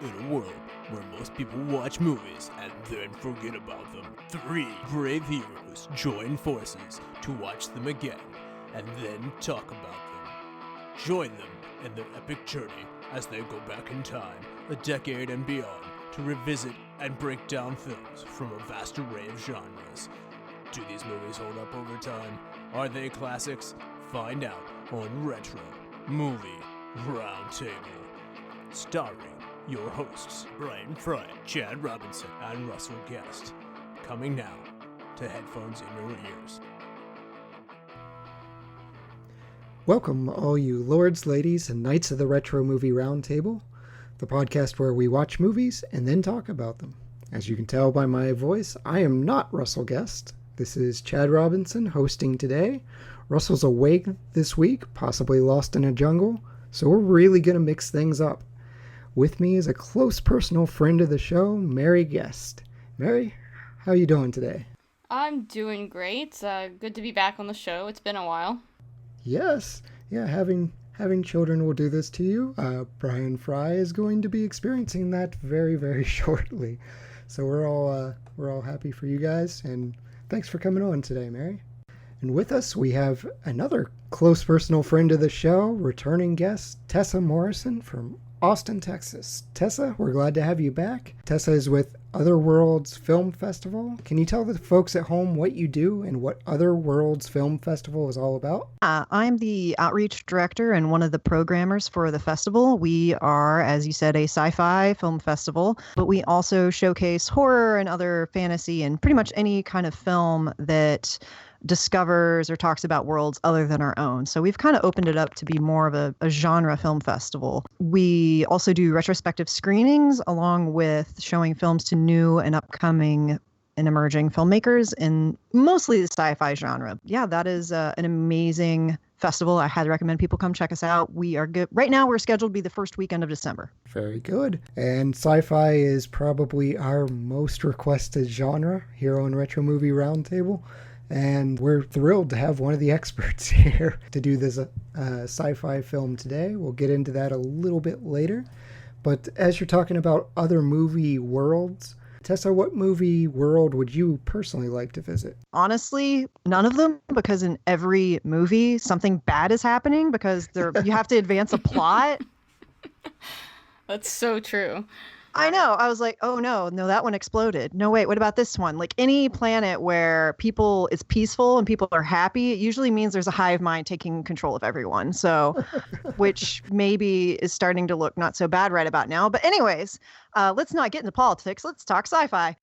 In a world where most people watch movies and then forget about them, 3 brave heroes join forces to watch them again and then talk about them. Join them in their epic journey as they go back in time, a decade and beyond, to revisit and break down films from a vast array of genres. Do these movies hold up over time? Are they classics? Find out on Retro Movie Roundtable. Starring your hosts, Brian Fry, Chad Robinson, and Russell Guest. Coming now to headphones in your ears. Welcome, all you lords, ladies, and knights of the Retro Movie Roundtable, the podcast where we watch movies and then talk about them. As you can tell by my voice, I am not Russell Guest. This is Chad Robinson hosting today. Russell's awake this week, possibly lost in a jungle, so we're really going to mix things up. With me is a close personal friend of the show, Mary Guest. Mary, how you doing today? I'm doing great. Good to be back on the show. It's been a while. Yes. Yeah, having children will do this to you. Brian Fry is going to be experiencing that very, very shortly. So we're all happy for you guys, and thanks for coming on today, Mary. And with us, we have another close personal friend of the show, returning guest, Tessa Morrison from Austin, Texas. Tessa, we're glad to have you back. Tessa is with Other Worlds Film Festival. Can you tell the folks at home what you do and what Other Worlds Film Festival is all about? I'm the outreach director and one of the programmers for the festival. We are, as you said, a sci-fi film festival, but we also showcase horror and other fantasy and pretty much any kind of film that discovers or talks about worlds other than our own. So we've kind of opened it up to be more of a genre film festival. We also do retrospective screenings along with showing films to new and upcoming and emerging filmmakers in mostly the sci-fi genre. Yeah, that is an amazing festival. I highly recommend people come check us out. We are good. Right now, we're scheduled to be the first weekend of December. Very good. And sci-fi is probably our most requested genre here on Retro Movie Roundtable. And we're thrilled to have one of the experts here to do this sci-fi film today. We'll get into that a little bit later. But as you're talking about other movie worlds, Tessa, what movie world would you personally like to visit? Honestly, none of them, because in every movie, something bad is happening because you have to advance a plot. That's so true. I know. I was like, oh, no, that one exploded. No, wait, what about this one? Like any planet where it's peaceful and people are happy, it usually means there's a hive mind taking control of everyone. So, which maybe is starting to look not so bad right about now. But anyways, let's not get into politics. Let's talk sci-fi.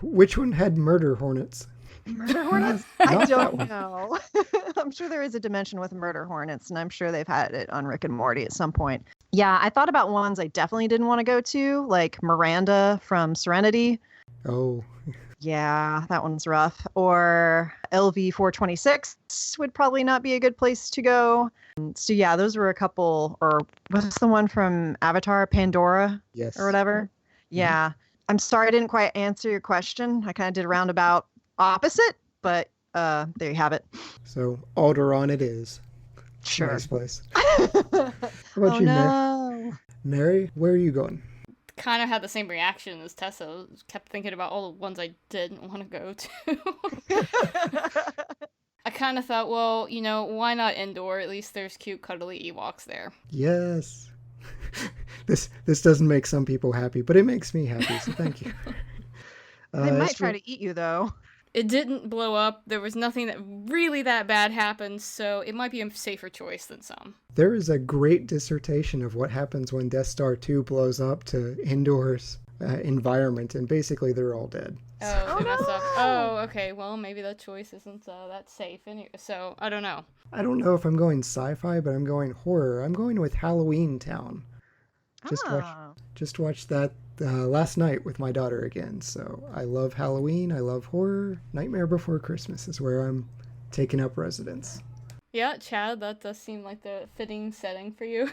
Which one had murder hornets? Murder hornets? I don't know. I'm sure there is a dimension with murder hornets, and I'm sure they've had it on Rick and Morty at some point. Yeah, I thought about ones I definitely didn't want to go to, like Miranda from Serenity. Oh. Yeah, that one's rough. Or LV-426 would probably not be a good place to go. So yeah, those were a couple. Or what's the one from Avatar, Pandora? Yes. Or whatever? Yeah. I'm sorry I didn't quite answer your question. I kind of did a roundabout opposite, but there you have it. So Alderaan it is. Sure. Nice place. How about you, no. Mary, where are you going? Kind of had the same reaction as Tessa. Kept thinking about all the ones I didn't want to go to. I kind of thought, well, why not indoor? At least there's cute, cuddly Ewoks there. Yes. This doesn't make some people happy, but it makes me happy, so thank you. They might try to eat you, though. It didn't blow up. There was nothing that bad happened, so it might be a safer choice than some. There is a great dissertation of what happens when Death Star 2 blows up to indoors environment, and basically they're all dead. Oh, they messed up. Oh, okay. Well, maybe that choice isn't that safe anyway, so I don't know. I don't know if I'm going sci-fi, but I'm going horror. I'm going with Halloween Town. Just watched that last night with my daughter again. So I love Halloween. I love horror. Nightmare Before Christmas is where I'm taking up residence. Yeah, Chad, that does seem like the fitting setting for you.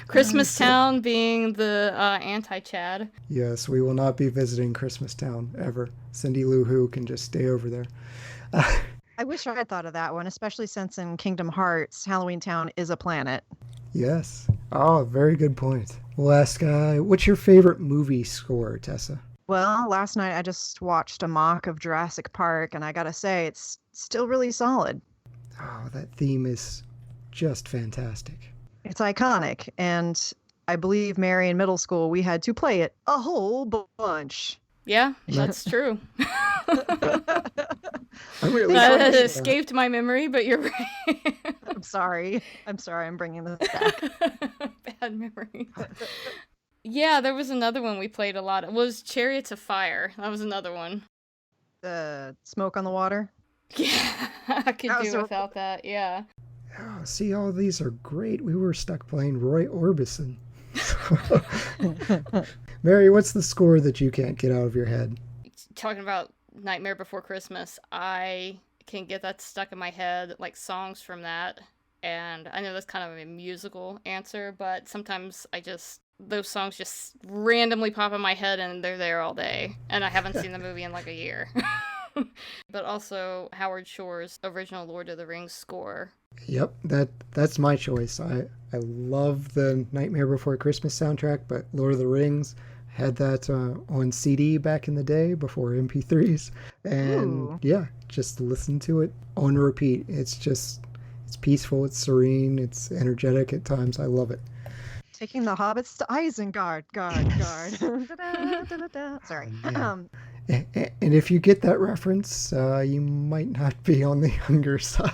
Christmas Town being the anti-Chad. Yes, we will not be visiting Christmas Town ever. Cindy Lou Who can just stay over there. I wish I had thought of that one, especially since in Kingdom Hearts, Halloween Town is a planet. Yes. Oh, very good point. We'll ask, what's your favorite movie score, Tessa? Well, last night I just watched a mock of Jurassic Park, and I gotta say, it's still really solid. Oh, that theme is just fantastic. It's iconic, and I believe Mary in middle school, we had to play it a whole bunch. Yeah, that's true. I'm really That sorry. escaped my memory, but you're right. I'm sorry. I'm bringing this back. Bad memory. Yeah, there was another one we played a lot. It was Chariots of Fire. That was another one. Smoke on the Water. Yeah, I could That was do a- without that. Yeah. Oh, see, all these are great. We were stuck playing Roy Orbison. Mary, what's the score that you can't get out of your head? Talking about Nightmare Before Christmas, I can get that stuck in my head, like songs from that. And I know that's kind of a musical answer, but sometimes those songs just randomly pop in my head and they're there all day. And I haven't seen the movie in like a year. But also Howard Shore's original Lord of the Rings score. Yep, that's my choice. I love the Nightmare Before Christmas soundtrack, but Lord of the Rings had that on CD back in the day before MP3s, and Ooh. yeah, just listen to it on repeat. It's peaceful, it's serene, it's energetic at times. I love it. Taking the hobbits to Isengard, guard. Da-da-da-da-da. Sorry. Yeah. And if you get that reference, you might not be on the younger side.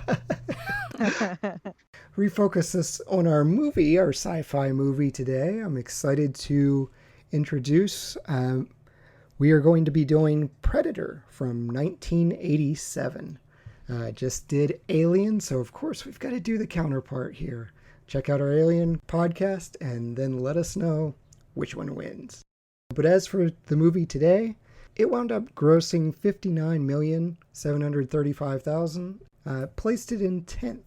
Refocus us on our movie, our sci-fi movie today. I'm excited to introduce, we are going to be doing Predator from 1987. Just did Alien, so of course we've got to do the counterpart here. Check out our Alien podcast and then let us know which one wins. But as for the movie today, it wound up grossing $59,735,000, placed it in 10th,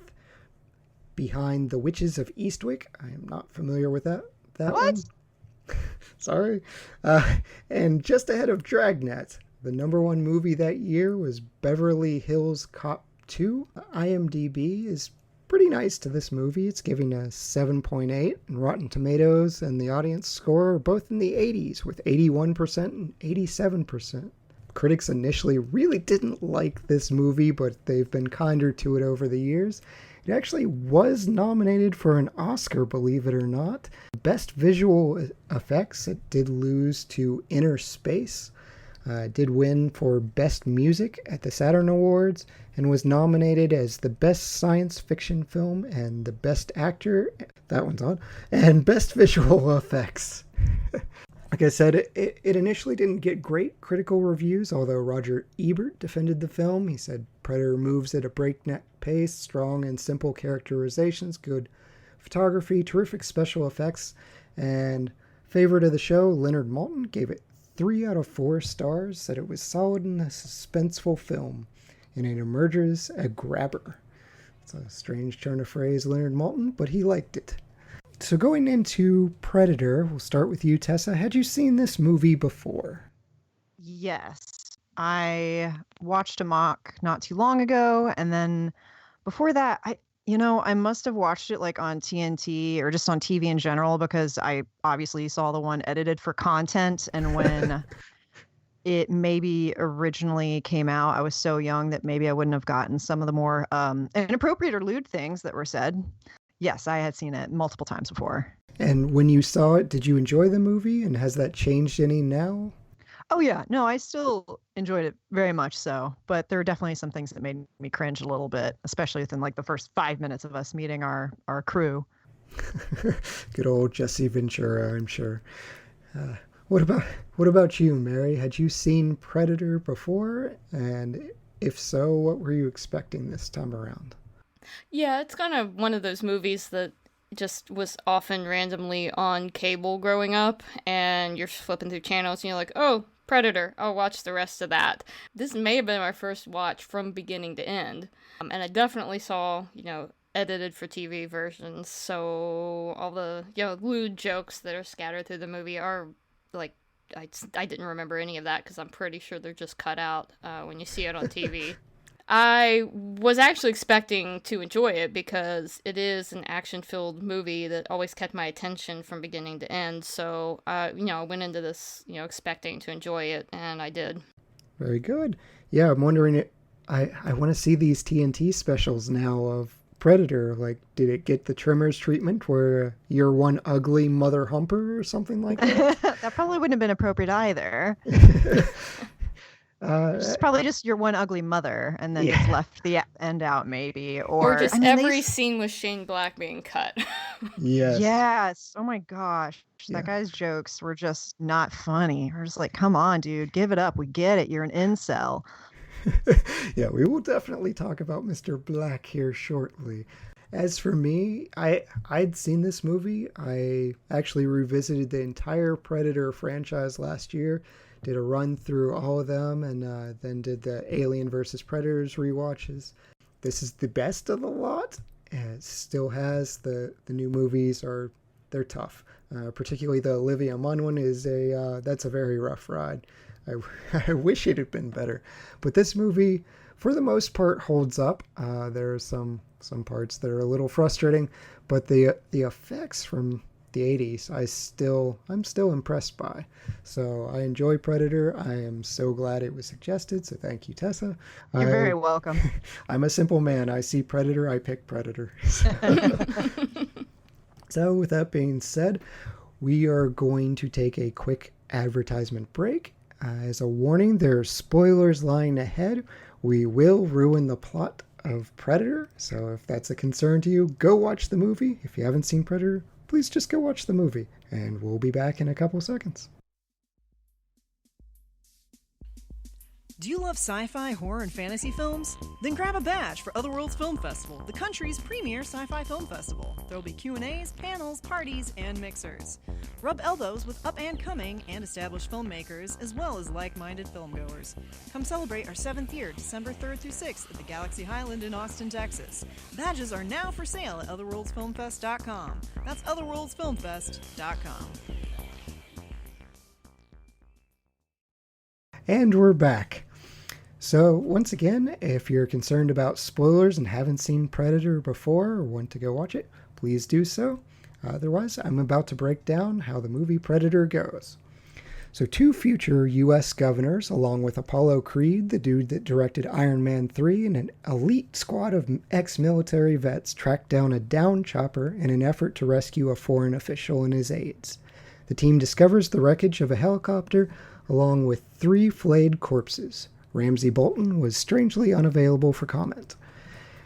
behind The Witches of Eastwick. I am not familiar with that What? one. Sorry. And just ahead of Dragnet. The number one movie that year was Beverly Hills Cop 2. IMDb is pretty nice to this movie. It's giving a 7.8, and Rotten Tomatoes and the audience score are both in the 80s with 81% and 87%. Critics initially really didn't like this movie, but they've been kinder to it over the years. It actually was nominated for an Oscar, believe it or not. Best Visual Effects, it did lose to Inner Space. Did win for Best Music at the Saturn Awards and was nominated as the Best Science Fiction Film and the Best Actor, that one's on, and Best Visual Effects. Like I said, it initially didn't get great critical reviews, although Roger Ebert defended the film. He said Predator moves at a breakneck pace, strong and simple characterizations, good photography, terrific special effects, and favorite of the show, Leonard Maltin, gave it 3 out of 4 stars, said it was solid in a suspenseful film, and it emerges a grabber. It's a strange turn of phrase, Leonard Maltin, but he liked it. So going into Predator, we'll start with you, Tessa. Had you seen this movie before? Yes. I watched a mock not too long ago, and then before that, I must have watched it like on TNT or just on TV in general because I obviously saw the one edited for content, and when it maybe originally came out, I was so young that maybe I wouldn't have gotten some of the more inappropriate or lewd things that were said. Yes, I had seen it multiple times before. And when you saw it, did you enjoy the movie? And has that changed any now? Oh, yeah. No, I still enjoyed it very much so. But there were definitely some things that made me cringe a little bit, especially within like the first 5 minutes of us meeting our crew. Good old Jesse Ventura, I'm sure. What about you, Mary? Had you seen Predator before? And if so, what were you expecting this time around? Yeah, it's kind of one of those movies that just was often randomly on cable growing up, and you're flipping through channels and you're like, oh, Predator, I'll watch the rest of that. This may have been my first watch from beginning to end. And I definitely saw, edited for TV versions, so all the, lewd jokes that are scattered through the movie are, like, I didn't remember any of that because I'm pretty sure they're just cut out when you see it on TV. I was actually expecting to enjoy it because it is an action-filled movie that always kept my attention from beginning to end. So, I went into this, expecting to enjoy it, and I did. Very good. Yeah, I'm wondering, I want to see these TNT specials now of Predator. Like, did it get the Tremors treatment where you're one ugly mother humper or something like that? That probably wouldn't have been appropriate either. It's probably just your one ugly mother, and then just left the end out, maybe, or just every scene with Shane Black being cut. Yes. Oh my gosh, that guy's jokes were just not funny. We're just like, come on, dude, give it up. We get it. You're an incel. Yeah, we will definitely talk about Mr. Black here shortly. As for me, I'd seen this movie. I actually revisited the entire Predator franchise last year, did a run through all of them, and then did the Alien vs. Predators rewatches. This is the best of the lot. It still has the new movies they're tough. Particularly the Olivia Munn one that's a very rough ride. I wish it had been better, but this movie, for the most part, holds up. There are some parts that are a little frustrating, but the effects from the 80s, I'm still impressed by. So I enjoy Predator. I am so glad it was suggested. So thank you, Tessa. You're very welcome. I'm a simple man. I see Predator, I pick Predator. So with that being said, we are going to take a quick advertisement break. As a warning, there are spoilers lying ahead. We will ruin the plot of Predator, so if that's a concern to you, go watch the movie. If you haven't seen Predator, please just go watch the movie, and we'll be back in a couple seconds. Do you love sci-fi, horror, and fantasy films? Then grab a badge for Otherworlds Film Festival, the country's premier sci-fi film festival. There will be Q&As, panels, parties, and mixers. Rub elbows with up-and-coming and established filmmakers, as well as like-minded filmgoers. Come celebrate our 7th year, December 3rd through 6th at the Galaxy Highland in Austin, Texas. Badges are now for sale at otherworldsfilmfest.com. That's otherworldsfilmfest.com. And we're back. So once again, if you're concerned about spoilers and haven't seen Predator before or want to go watch it, please do so. Otherwise, I'm about to break down how the movie Predator goes. So 2 future U.S. governors, along with Apollo Creed, the dude that directed Iron Man 3, and an elite squad of ex-military vets, track down a downed chopper in an effort to rescue a foreign official and his aides. The team discovers the wreckage of a helicopter along with 3 flayed corpses. Ramsay Bolton was strangely unavailable for comment.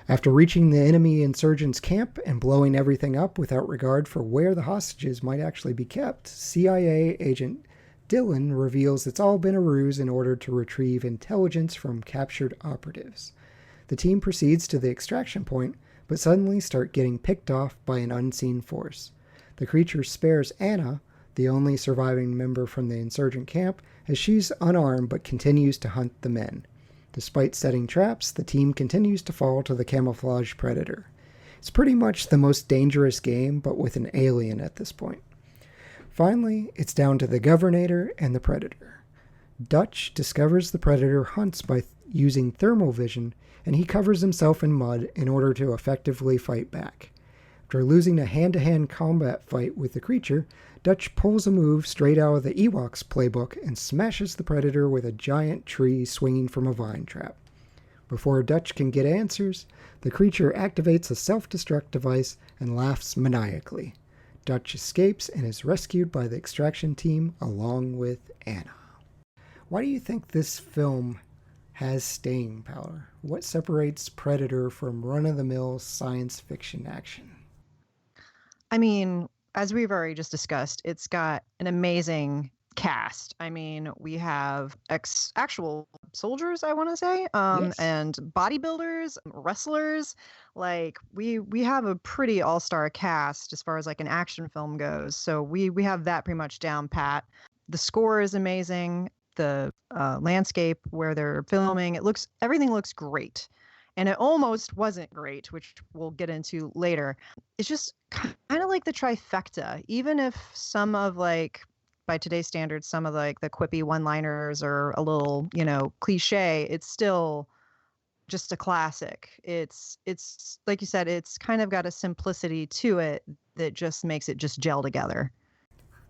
After reaching the enemy insurgents' camp and blowing everything up without regard for where the hostages might actually be kept, CIA agent Dillon reveals it's all been a ruse in order to retrieve intelligence from captured operatives. The team proceeds to the extraction point, but suddenly start getting picked off by an unseen force. The creature spares Anna, the only surviving member from the insurgent camp, as she's unarmed but continues to hunt the men. Despite setting traps, the team continues to fall to the camouflage predator. It's pretty much the most dangerous game, but with an alien at this point. Finally, it's down to the Governator and the Predator. Dutch discovers the Predator hunts by using thermal vision, and he covers himself in mud in order to effectively fight back. After losing a hand-to-hand combat fight with the creature, Dutch pulls a move straight out of the Ewoks playbook and smashes the Predator with a giant tree swinging from a vine trap. Before Dutch can get answers, the creature activates a self-destruct device and laughs maniacally. Dutch escapes and is rescued by the extraction team along with Anna. Why do you think this film has staying power? What separates Predator from run-of-the-mill science fiction action? I mean, as we've already just discussed, it's got an amazing cast. I mean, we have actual soldiers, I want to say, Yes. and bodybuilders, wrestlers. Like we have a pretty all-star cast as far as like an action film goes. So we have that pretty much down pat. The score is amazing. The landscape where they're filming, everything looks great. And it almost wasn't great, which we'll get into later. It's just kind of like the trifecta. Even if some of like, by today's standards, some of like the quippy one-liners are a little, cliche, it's still just a classic. It's like you said, it's kind of got a simplicity to it that just makes it just gel together.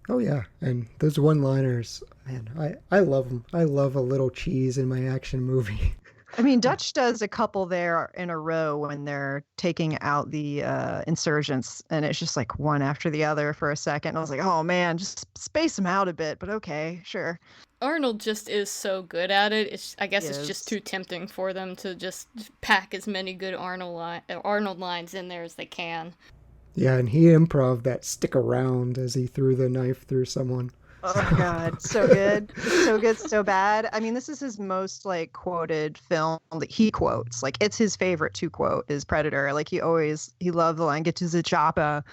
Oh yeah, and those one-liners, man, I love them. I love a little cheese in my action movie. I mean, Dutch does a couple there in a row when they're taking out the insurgents, and it's just like one after the other for a second. And I was like, oh man, just space them out a bit, but okay, sure. Arnold just is so good at it. I guess it's just Yes. too tempting for them to just pack as many good Arnold lines in there as they can. Yeah, and he improv that stick around as he threw the knife through someone. Oh god, so good. So good, so bad. I mean, this is his most like quoted film that he quotes. Like it's his favorite to quote is Predator. Like he loved the line, get to the chopper.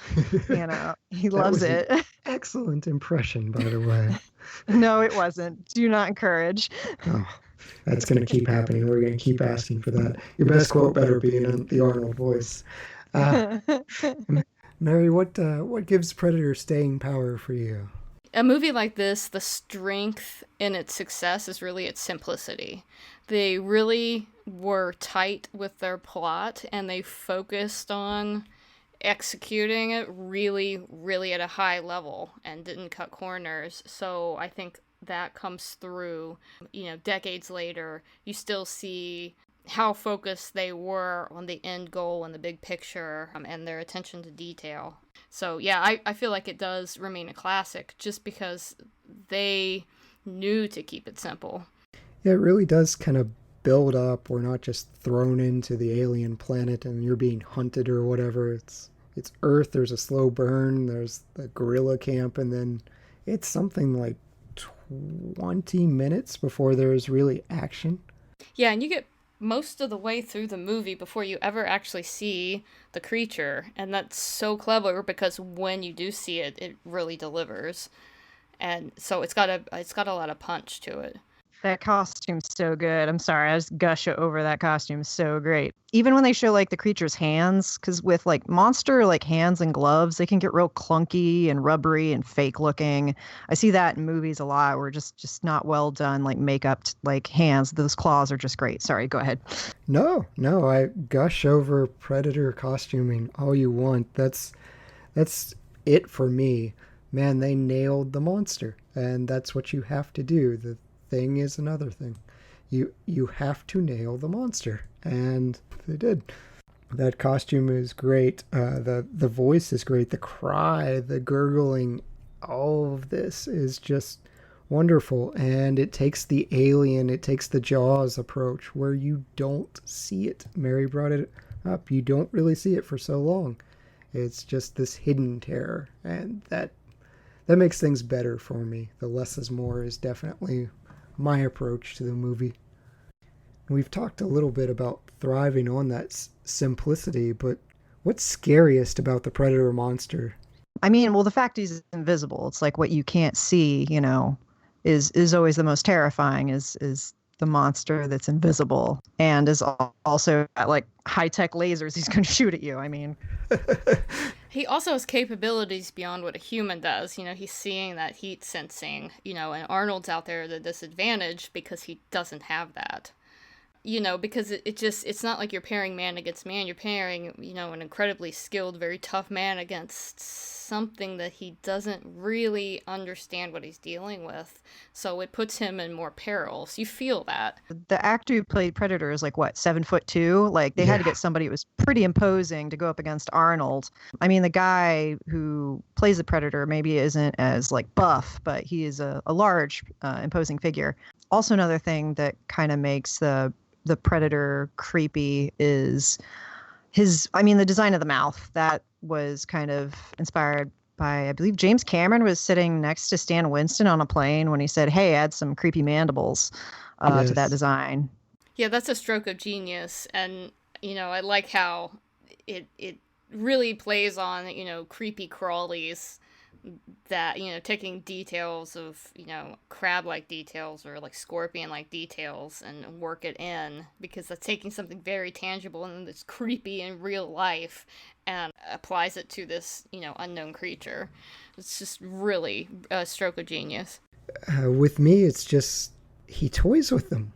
You know, he loves was it. an excellent impression, by the way. No, it wasn't. Do not encourage. Oh, that's going to keep happening. We're going to keep asking for that. Your best quote better be in the Arnold voice. Mary, what gives Predator staying power for you? A movie like this, the strength in its success is really its simplicity. They really were tight with their plot, and they focused on executing it really, really at a high level and didn't cut corners. So I think that comes through, decades later. You still see how focused they were on the end goal and the big picture, and their attention to detail. So yeah, I feel like it does remain a classic just because they knew to keep it simple. Yeah, it really does kind of build up. We're not just thrown into the alien planet and you're being hunted or whatever. It's Earth, there's a slow burn, there's the guerrilla camp, and then it's something like 20 minutes before there's really action. Yeah, and you get most of the way through the movie before you ever actually see the creature, and that's so clever because when you do see it, it really delivers, and so it's got a lot of punch to it. That costume's so good. I'm sorry, I just gush over that costume. So great. Even when they show like the creature's hands, because with like monster like hands and gloves, they can get real clunky and rubbery and fake looking. I see that in movies a lot where just not well done like makeup like hands. Those claws are just great. Sorry, go ahead. No, I gush over Predator costuming all you want. That's it for me. Man, they nailed the monster, and that's what you have to do. The thing is another thing. You have to nail the monster, and they did. That costume is great. The voice is great. The cry, the gurgling, all of this is just wonderful. And it takes the Alien, it takes the Jaws approach where you don't see it. Mary brought it up. You don't really see it for so long. It's just this hidden terror, and that makes things better for me. The less is more is definitely my approach to the movie. We've talked a little bit about thriving on that simplicity, but what's scariest about the Predator monster? I mean, well, the fact he's invisible, it's like what you can't see, is always the most terrifying is the monster that's invisible and is also got like high-tech lasers he's going to shoot at you. I mean, he also has capabilities beyond what a human does. He's seeing that heat sensing, and Arnold's out there at a disadvantage because he doesn't have that. Because it's not like you're pairing man against man. You're pairing, an incredibly skilled, very tough man against something that he doesn't really understand what he's dealing with. So it puts him in more perils. You feel that. the actor who played Predator is like, what, 7'2"? Like they had to get somebody who was pretty imposing to go up against Arnold. I mean, the guy who plays the Predator maybe isn't as like buff, but he is a large, imposing figure. Also, another thing that kind of makes the Predator creepy is the design of the mouth. That was kind of inspired by, I believe James Cameron was sitting next to Stan Winston on a plane when he said, hey, add some creepy mandibles to that design. Yeah, that's a stroke of genius. And, I like how it really plays on, creepy crawlies that, taking details of, crab-like details or like scorpion-like details and work it in, because that's taking something very tangible and that's creepy in real life and applies it to this, unknown creature. It's just really a stroke of genius. With me, it's just he toys with them.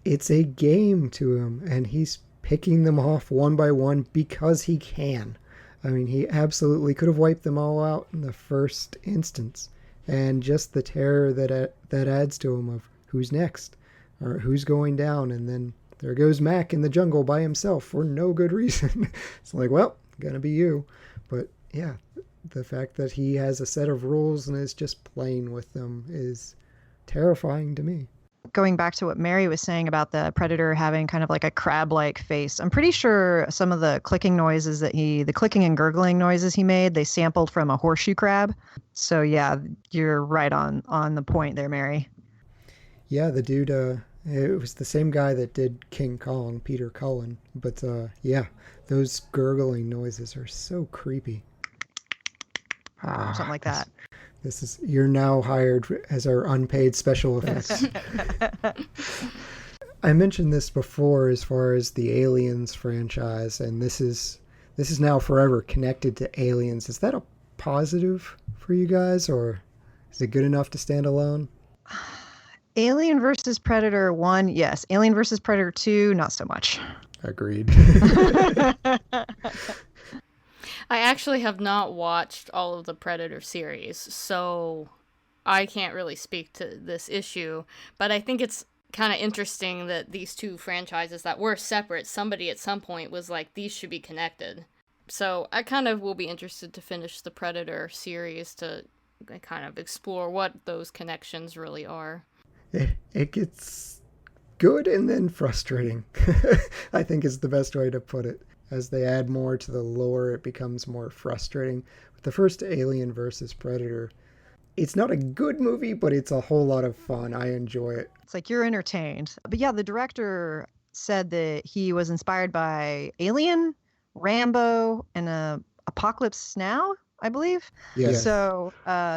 It's a game to him, and he's picking them off one by one because he can. I mean, he absolutely could have wiped them all out in the first instance. And just the terror that adds to him of who's next, or who's going down, and then there goes Mac in the jungle by himself for no good reason. It's like, well, gonna be you. But yeah, the fact that he has a set of rules and is just playing with them is terrifying to me. Going back to what Mary was saying about the predator having kind of like a crab-like face, I'm pretty sure some of the clicking noises the clicking and gurgling noises he made, they sampled from a horseshoe crab. So yeah, you're right on the point there, Mary. Yeah, the dude, it was the same guy that did King Kong, Peter Cullen. But yeah, those gurgling noises are so creepy. Something like that. You're now hired as our unpaid special effects. I mentioned this before as far as the Aliens franchise, and this is now forever connected to Aliens. Is that a positive for you guys, or is it good enough to stand alone? Alien versus Predator 1, yes. Alien versus Predator 2, not so much. Agreed. I actually have not watched all of the Predator series, so I can't really speak to this issue, but I think it's kind of interesting that these two franchises that were separate, somebody at some point was like, these should be connected. So I kind of will be interested to finish the Predator series to kind of explore what those connections really are. It gets good and then frustrating, I think is the best way to put it. As they add more to the lore, it becomes more frustrating. But the first Alien versus Predator, it's not a good movie, but it's a whole lot of fun. I enjoy it. It's like you're entertained. But yeah, the director said that he was inspired by Alien, Rambo, and Apocalypse Now, I believe. Yes. So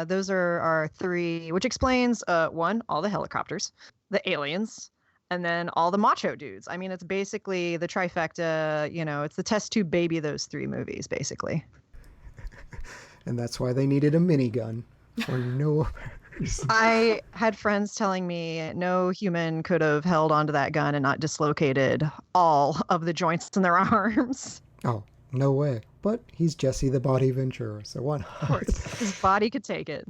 those are our three, which explains, one, all the helicopters, the aliens, and then all the macho dudes. I mean, it's basically the trifecta, it's the test tube baby of those three movies, basically. And that's why they needed a minigun. For no reason. I had friends telling me no human could have held onto that gun and not dislocated all of the joints in their arms. Oh, no way. But he's Jesse the Body Ventura, so why not? Of course, his body could take it.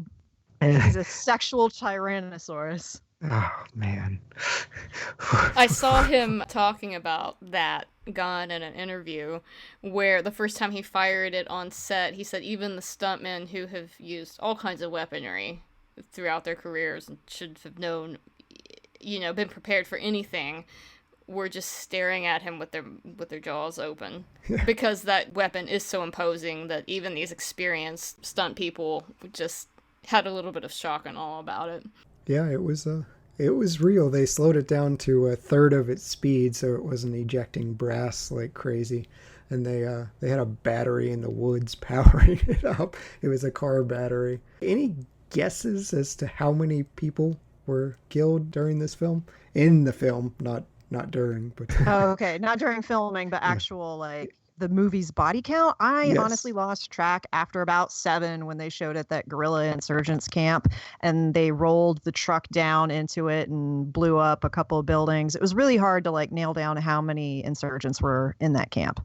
He's a sexual tyrannosaurus. Oh, man. I saw him talking about that gun in an interview where the first time he fired it on set, he said even the stuntmen who have used all kinds of weaponry throughout their careers and should have known, been prepared for anything, were just staring at him with their jaws open. Because that weapon is so imposing that even these experienced stunt people just had a little bit of shock and awe about it. Yeah, it was real. They slowed it down to a third of its speed, so it wasn't ejecting brass like crazy. And they had a battery in the woods powering it up. It was a car battery. Any guesses as to how many people were killed during this film? In the film, not during. But Oh, okay, not during filming, but actual the movie's body count. I honestly lost track after about 7 when they showed it that guerrilla insurgents camp and they rolled the truck down into it and blew up a couple of buildings. It was really hard to nail down how many insurgents were in that camp.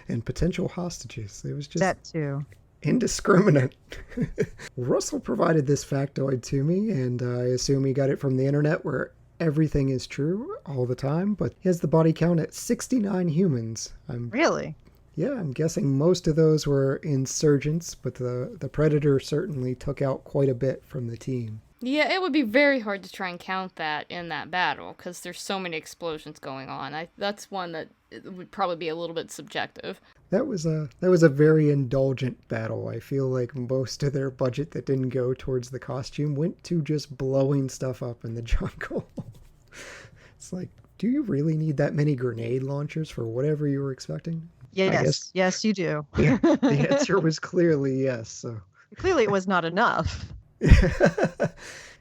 And potential hostages. It was just that too. Indiscriminate. Russell provided this factoid to me, and I assume he got it from the internet where everything is true all the time, but he has the body count at 69 humans. Really? Yeah, I'm guessing most of those were insurgents, but the Predator certainly took out quite a bit from the team. Yeah, it would be very hard to try and count that in that battle, because there's so many explosions going on. That's one that would probably be a little bit subjective. That was a very indulgent battle. I feel like most of their budget that didn't go towards the costume went to just blowing stuff up in the jungle. It's like, do you really need that many grenade launchers for whatever you were expecting? Yes, yes, you do. Yeah, the answer was clearly yes. So clearly it was not enough.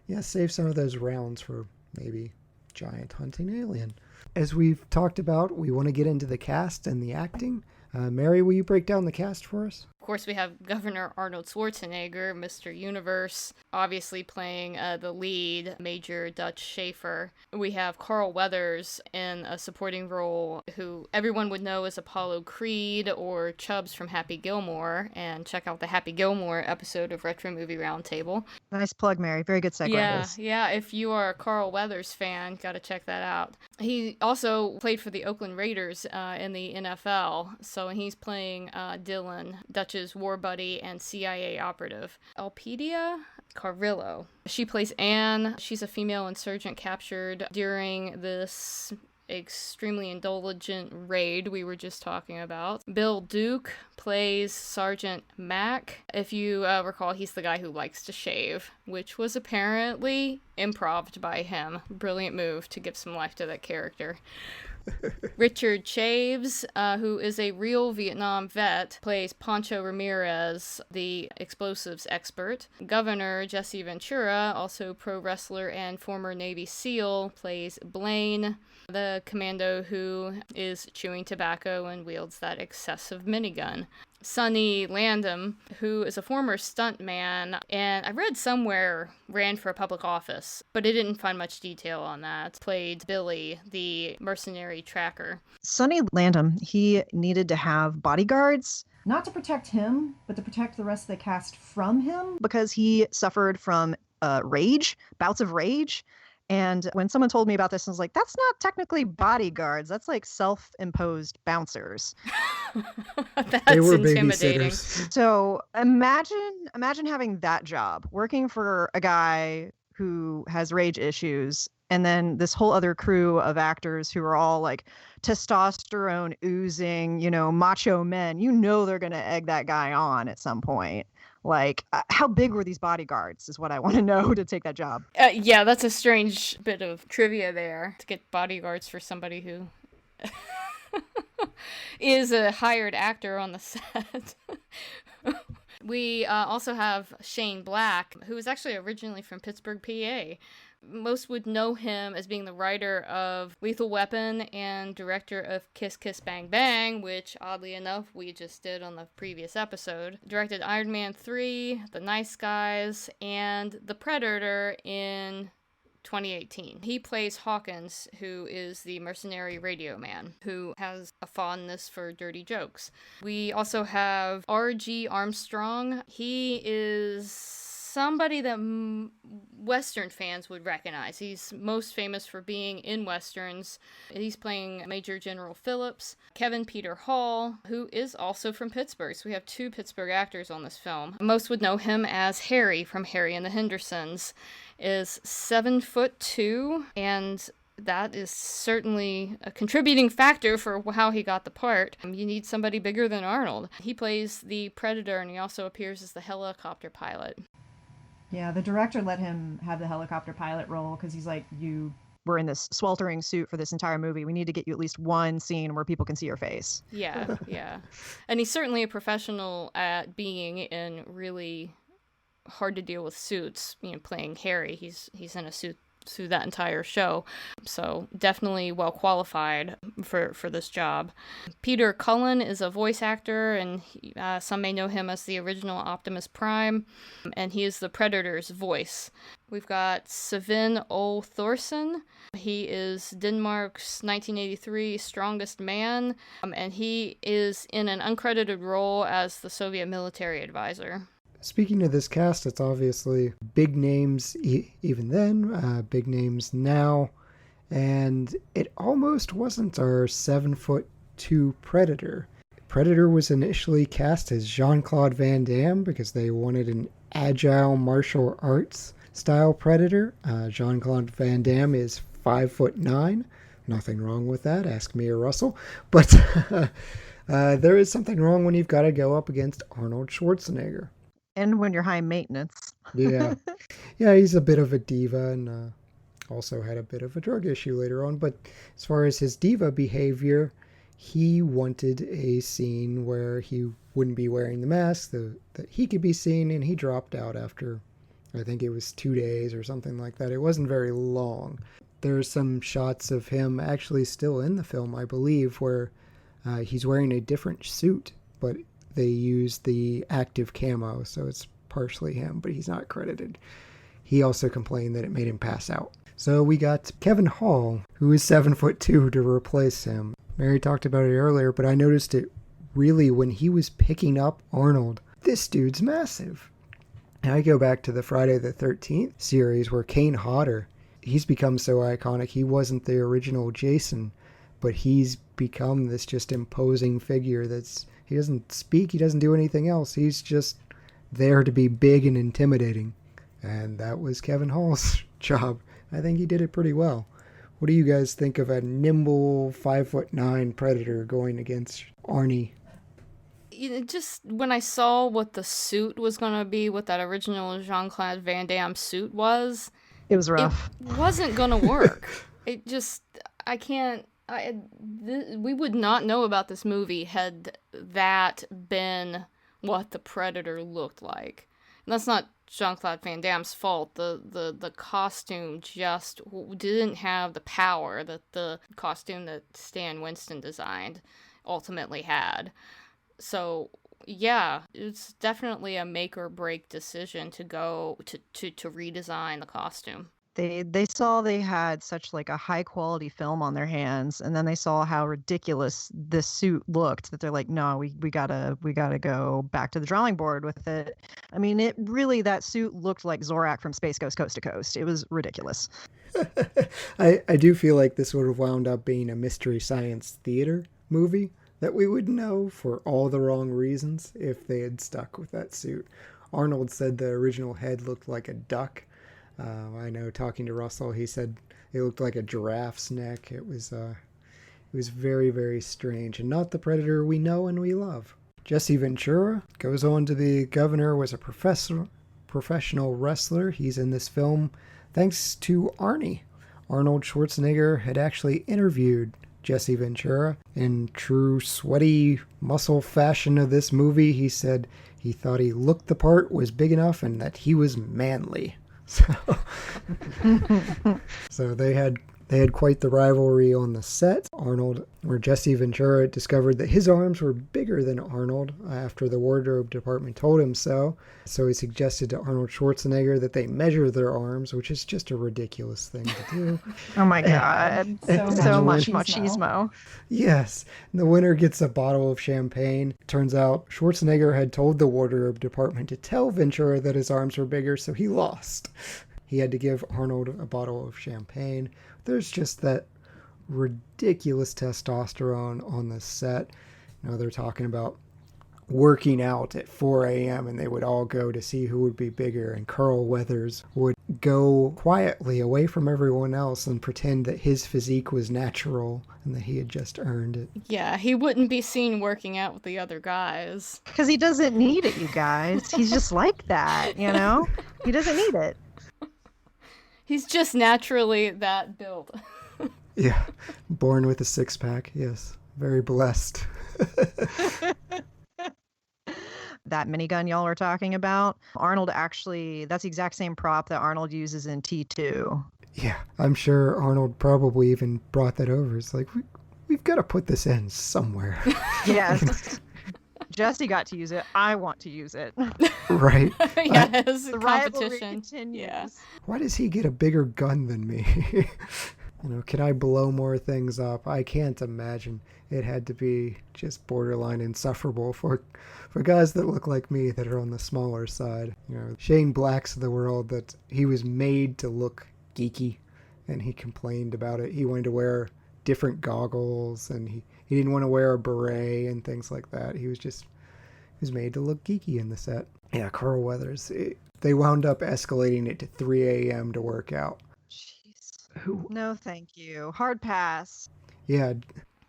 Yeah, save some of those rounds for maybe giant hunting alien. As we've talked about, we want to get into the cast and the acting. Mary, will you break down the cast for us? Of course, we have Governor Arnold Schwarzenegger, Mr. Universe, obviously playing the lead, Major Dutch Schaefer. We have Carl Weathers in a supporting role, who everyone would know as Apollo Creed or Chubbs from Happy Gilmore, and check out the Happy Gilmore episode of Retro Movie Roundtable. Nice plug, Mary. Very good segue. Yeah, if you are a Carl Weathers fan, gotta check that out. He also played for the Oakland Raiders in the NFL, so he's playing Dylan, Dutch's war buddy and CIA operative. Elpidia? Carrillo. She plays Anne. She's a female insurgent captured during this extremely indulgent raid we were just talking about. Bill Duke plays Sergeant Mack. If you recall, he's the guy who likes to shave, which was apparently improv'd by him. Brilliant move to give some life to that character. Richard Chaves, who is a real Vietnam vet, plays Pancho Ramirez, the explosives expert. Governor Jesse Ventura, also pro wrestler and former Navy SEAL, plays Blaine, the commando who is chewing tobacco and wields that excessive minigun. Sonny Landham, who is a former stuntman, and I read somewhere ran for a public office, but I didn't find much detail on that, played Billy, the mercenary tracker. Sonny Landham, he needed to have bodyguards, not to protect him, but to protect the rest of the cast from him, because he suffered from bouts of rage. And when someone told me about this, I was like, that's not technically bodyguards. That's like self-imposed bouncers. That's They were intimidating. babysitters. So imagine having that job, working for a guy who has rage issues, and then this whole other crew of actors who are all like testosterone oozing, macho men. They're going to egg that guy on at some point. Like, how big were these bodyguards is what I want to know to take that job. Yeah, that's a strange bit of trivia there, to get bodyguards for somebody who is a hired actor on the set. We also have Shane Black, who is actually originally from Pittsburgh, PA. Most would know him as being the writer of Lethal Weapon and director of Kiss Kiss Bang Bang, which, oddly enough, we just did on the previous episode. Directed Iron Man 3, The Nice Guys, and The Predator in 2018. He plays Hawkins, who is the mercenary radio man, who has a fondness for dirty jokes. We also have R.G. Armstrong. He is somebody that Western fans would recognize. He's most famous for being in Westerns. He's playing Major General Phillips. Kevin Peter Hall, who is also from Pittsburgh. So we have 2 Pittsburgh actors on this film. Most would know him as Harry from Harry and the Hendersons. Is 7'2", and that is certainly a contributing factor for how he got the part. You need somebody bigger than Arnold. He plays the Predator, and he also appears as the helicopter pilot. Yeah, the director let him have the helicopter pilot role because he's like, you were in this sweltering suit for this entire movie. We need to get you at least one scene where people can see your face. Yeah. And he's certainly a professional at being in really hard to deal with suits. Playing Harry, he's in a suit through that entire show, so definitely well qualified for this job. Peter Cullen is a voice actor, and some may know him as the original Optimus Prime, and he is the Predator's voice. We've got Svend O. Thorsen. He is Denmark's 1983 strongest man, and he is in an uncredited role as the Soviet military advisor. Speaking of this cast, it's obviously big names even then, big names now, and it almost wasn't our 7'2" Predator. Predator was initially cast as Jean-Claude Van Damme because they wanted an agile martial arts style Predator. Jean-Claude Van Damme is 5'9". Nothing wrong with that, ask Mia Russell. But there is something wrong when you've got to go up against Arnold Schwarzenegger. And when you're high maintenance. Yeah, he's a bit of a diva and also had a bit of a drug issue later on. But as far as his diva behavior, he wanted a scene where he wouldn't be wearing the mask, that he could be seen, and he dropped out after, I think it was 2 days or something like that. It wasn't very long. There are some shots of him actually still in the film, I believe, where he's wearing a different suit, but they used the active camo, so it's partially him, but he's not credited. He also complained that it made him pass out. So we got Kevin Hall, who is 7'2", to replace him. Mary talked about it earlier, but I noticed it really when he was picking up Arnold. This dude's massive. And I go back to the Friday the 13th series where Kane Hodder, he's become so iconic. He wasn't the original Jason, but he's become this just imposing figure he doesn't speak, he doesn't do anything else. He's just there to be big and intimidating. And that was Kevin Hall's job. I think he did it pretty well. What do you guys think of a nimble 5'9" Predator going against Arnie? Just when I saw what the suit was going to be, what that original Jean-Claude Van Damme suit was, It was rough. It wasn't going to work. We would not know about this movie had that been what the Predator looked like. And that's not Jean-Claude Van Damme's fault. The costume just didn't have the power that the costume that Stan Winston designed ultimately had. So yeah, it's definitely a make or break decision to go to redesign the costume. They saw they had such like a high quality film on their hands, and then they saw how ridiculous this suit looked that they're like, no, we gotta go back to the drawing board with it. I mean, that suit looked like Zorak from Space Ghost Coast to Coast. It was ridiculous. I do feel like this would have wound up being a Mystery Science Theater movie that we would know for all the wrong reasons if they had stuck with that suit. Arnold said the original head looked like a duck. I know talking to Russell, he said it looked like a giraffe's neck. It was very, very strange, and not the Predator we know and we love. Jesse Ventura goes on to be governor, was a professional wrestler. He's in this film thanks to Arnie. Arnold Schwarzenegger had actually interviewed Jesse Ventura. In true sweaty muscle fashion of this movie, he said he thought he looked the part, was big enough, and that he was manly. So they had quite the rivalry on the set. Jesse Ventura discovered that his arms were bigger than Arnold after the wardrobe department told him so. So he suggested to Arnold Schwarzenegger that they measure their arms, which is just a ridiculous thing to do. Oh my God. So much machismo. Yes. The winner gets a bottle of champagne. Turns out Schwarzenegger had told the wardrobe department to tell Ventura that his arms were bigger, so he lost. He had to give Arnold a bottle of champagne. There's just that ridiculous testosterone on the set. They're talking about working out at 4 a.m. and they would all go to see who would be bigger, and Carl Weathers would go quietly away from everyone else and pretend that his physique was natural and that he had just earned it. Yeah, he wouldn't be seen working out with the other guys. Because he doesn't need it, you guys. He's just like that, you know? He doesn't need it. He's just naturally that built. Yeah, born with a six-pack, yes. Very blessed. That minigun y'all are talking about, Arnold actually, that's the exact same prop that Arnold uses in T2. Yeah, I'm sure Arnold probably even brought that over. It's like, we've got to put this in somewhere. Yes. Jesse got to use it. I want to use it. Right. Yes, The competition. rivalry continues. Yeah. Why does he get a bigger gun than me? Can I blow more things up? I can't imagine. It had to be just borderline insufferable for guys that look like me that are on the smaller side. Shane Black's of the world, that he was made to look geeky, and he complained about it. He wanted to wear different goggles, and he didn't want to wear a beret and things like that. He was made to look geeky in the set. Yeah, Carl Weathers. They wound up escalating it to 3 a.m. to work out. Jeez. No, thank you. Hard pass. Yeah.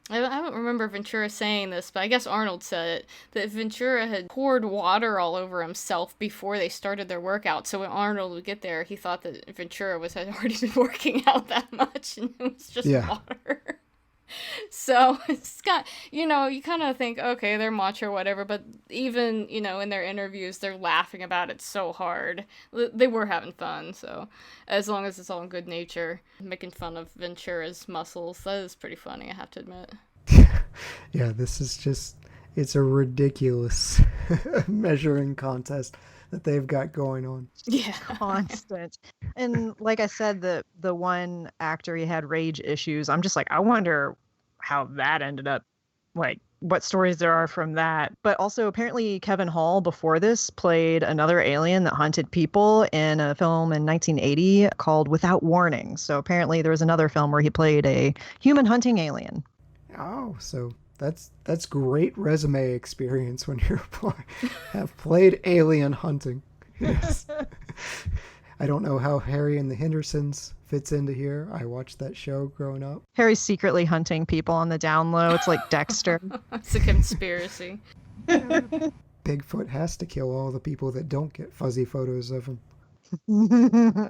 I don't remember Ventura saying this, but I guess Arnold said it, that Ventura had poured water all over himself before they started their workout. So when Arnold would get there, he thought that Ventura had already been working out that much, and it was just water. So it's got, you kind of think, okay, they're macho or whatever, but even, in their interviews, they're laughing about it so hard. They were having fun, so as long as it's all in good nature, making fun of Ventura's muscles, that is pretty funny, I have to admit. Yeah, this is just, It's a ridiculous measuring contest that they've got going on. Yeah. Constant. And like I said, the one actor, he had rage issues. I'm just like, I wonder how that ended up, like what stories there are from that. But also apparently Kevin Hall before this played another alien that hunted people in a film in 1980 called Without Warning. So apparently there was another film where he played a human hunting alien. Oh, so that's great resume experience when you have played alien hunting. Yes. I don't know how Harry and the Hendersons fits into here. I watched that show growing up. Harry's secretly hunting people on the down low. It's like Dexter. It's a conspiracy. Bigfoot has to kill all the people that don't get fuzzy photos of him.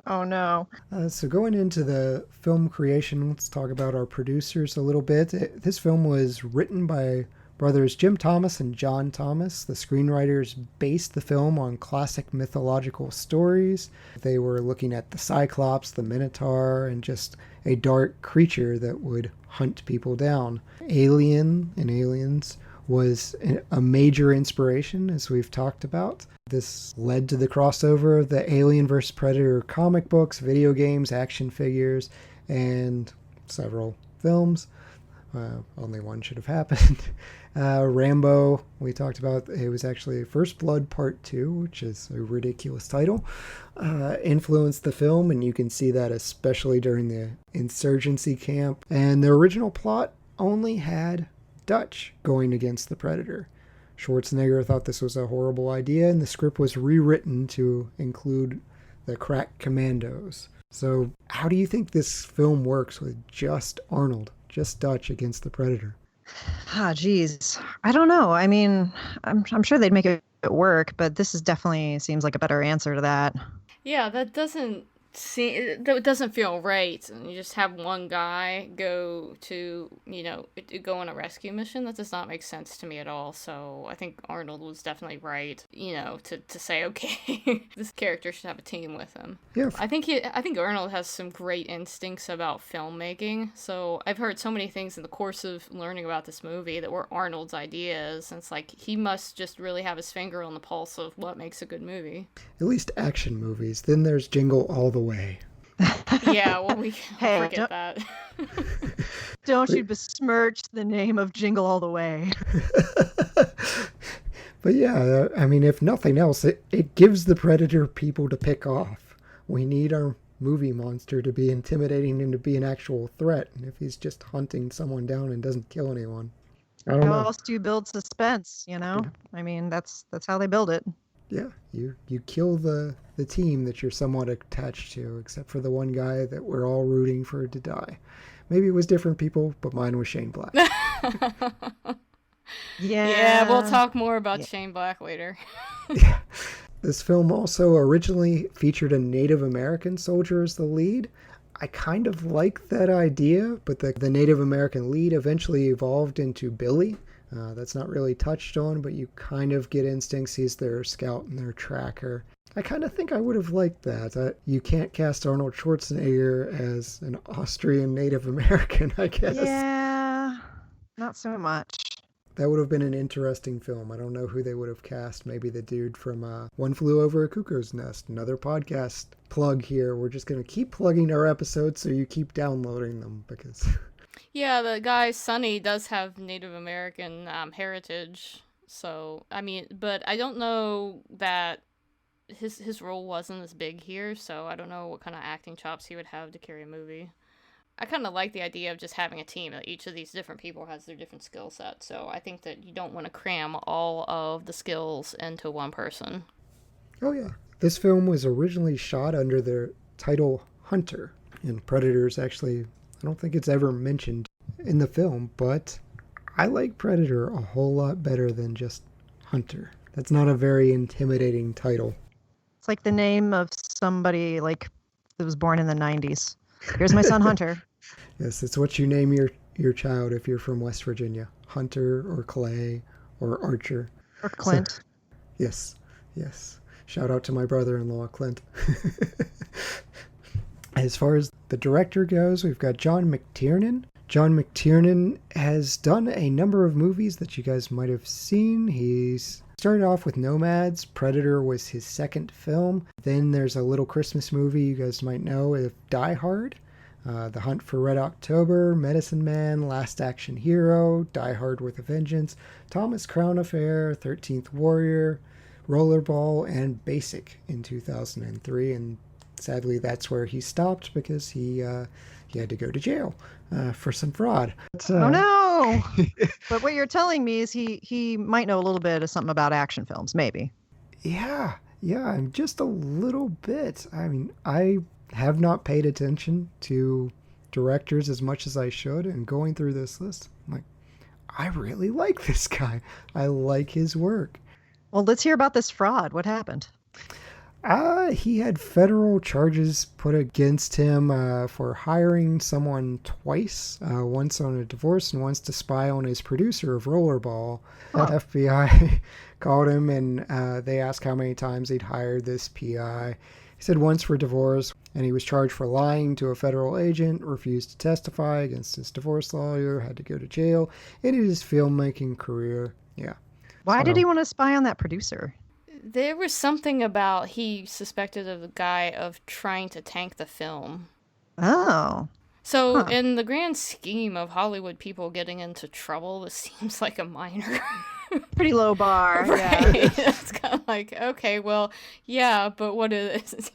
Oh no. So going into the film creation, let's talk about our producers a little bit. This film was written by brothers Jim Thomas and John Thomas. The screenwriters based the film on classic mythological stories. They were looking at the Cyclops, the Minotaur, and just a dark creature that would hunt people down. Alien and Aliens was a major inspiration, as we've talked about. This led to the crossover of the Alien vs. Predator comic books, video games, action figures, and several films. Only one should have happened. Rambo, we talked about, it was actually First Blood Part 2, which is a ridiculous title, influenced the film, and you can see that especially during the insurgency camp. And the original plot only had Dutch going against the Predator. Schwarzenegger thought this was a horrible idea, and the script was rewritten to include the crack commandos. So how do you think this film works with just Arnold, just Dutch against the Predator? Geez. I don't know. I mean, I'm sure they'd make it work, but this is definitely seems like a better answer to that. Yeah, that doesn't feel right. And you just have one guy go to, go on a rescue mission. That does not make sense to me at all. So I think Arnold was definitely right, to say, okay, this character should have a team with him. Yeah. I think Arnold has some great instincts about filmmaking. So I've heard so many things in the course of learning about this movie that were Arnold's ideas. And it's like, he must just really have his finger on the pulse of what makes a good movie. At least action movies. Then there's Jingle All the Way. Yeah, well, we can't forget that. Don't you besmirch the name of Jingle All the Way. But yeah, I mean, if nothing else, it gives the Predator people to pick off. We need our movie monster to be intimidating and to be an actual threat. And if he's just hunting someone down and doesn't kill anyone, I don't know. How else do you build suspense, Yeah. I mean, that's how they build it. Yeah, you kill the team that you're somewhat attached to, except for the one guy that we're all rooting for to die. Maybe it was different people, but mine was Shane Black. Yeah, we'll talk more about Shane Black later. Yeah. This film also originally featured a Native American soldier as the lead. I kind of like that idea, but the Native American lead eventually evolved into Billy. That's not really touched on, but you kind of get instincts. He's their scout and their tracker. I kind of think I would have liked that. You can't cast Arnold Schwarzenegger as an Austrian Native American, I guess. Yeah, not so much. That would have been an interesting film. I don't know who they would have cast. Maybe the dude from One Flew Over a Cuckoo's Nest. Another podcast plug here. We're just going to keep plugging our episodes so you keep downloading them because... Yeah, the guy Sonny does have Native American heritage. So, I mean, but I don't know that his role wasn't as big here, so I don't know what kind of acting chops he would have to carry a movie. I kind of like the idea of just having a team. That each of these different people has their different skill set, so I think that you don't want to cram all of the skills into one person. Oh yeah. This film was originally shot under the title Hunter, and Predator's actually, I don't think it's ever mentioned in the film, but I like Predator a whole lot better than just Hunter. That's not a very intimidating title. It's like the name of somebody that was born in the 90s. Here's my son, Hunter. Yes, it's what you name your child if you're from West Virginia. Hunter or Clay or Archer. Or Clint. So, yes. Shout out to my brother-in-law, Clint. As far as the director goes, we've got John McTiernan. John McTiernan has done a number of movies that you guys might have seen. He's started off with Nomads. Predator was his second film. Then there's a little Christmas movie you guys might know of Die Hard. The Hunt for Red October, Medicine Man, Last Action Hero, Die Hard with a Vengeance, Thomas Crown Affair, 13th Warrior, Rollerball, and Basic in 2003. And sadly, that's where he stopped because he had to go to jail for some fraud. Oh no! But what you're telling me is he might know a little bit of something about action films, maybe. Yeah, just a little bit. I mean, I have not paid attention to directors as much as I should, and going through this list, I'm like, I really like this guy. I like his work. Well, let's hear about this fraud. What happened? He had federal charges put against him for hiring someone twice, once on a divorce and once to spy on his producer of Rollerball. Huh. The FBI called him and they asked how many times he'd hired this PI. He said once for divorce, and he was charged for lying to a federal agent, refused to testify against his divorce lawyer, had to go to jail. Ended his filmmaking career. Yeah. Why did he want to spy on that producer? There was something about he suspected of the guy of trying to tank the film. Oh. So in the grand scheme of Hollywood people getting into trouble, this seems like a minor. Pretty low bar. Right. Yeah. It's kind of like, okay, well, yeah, but what is,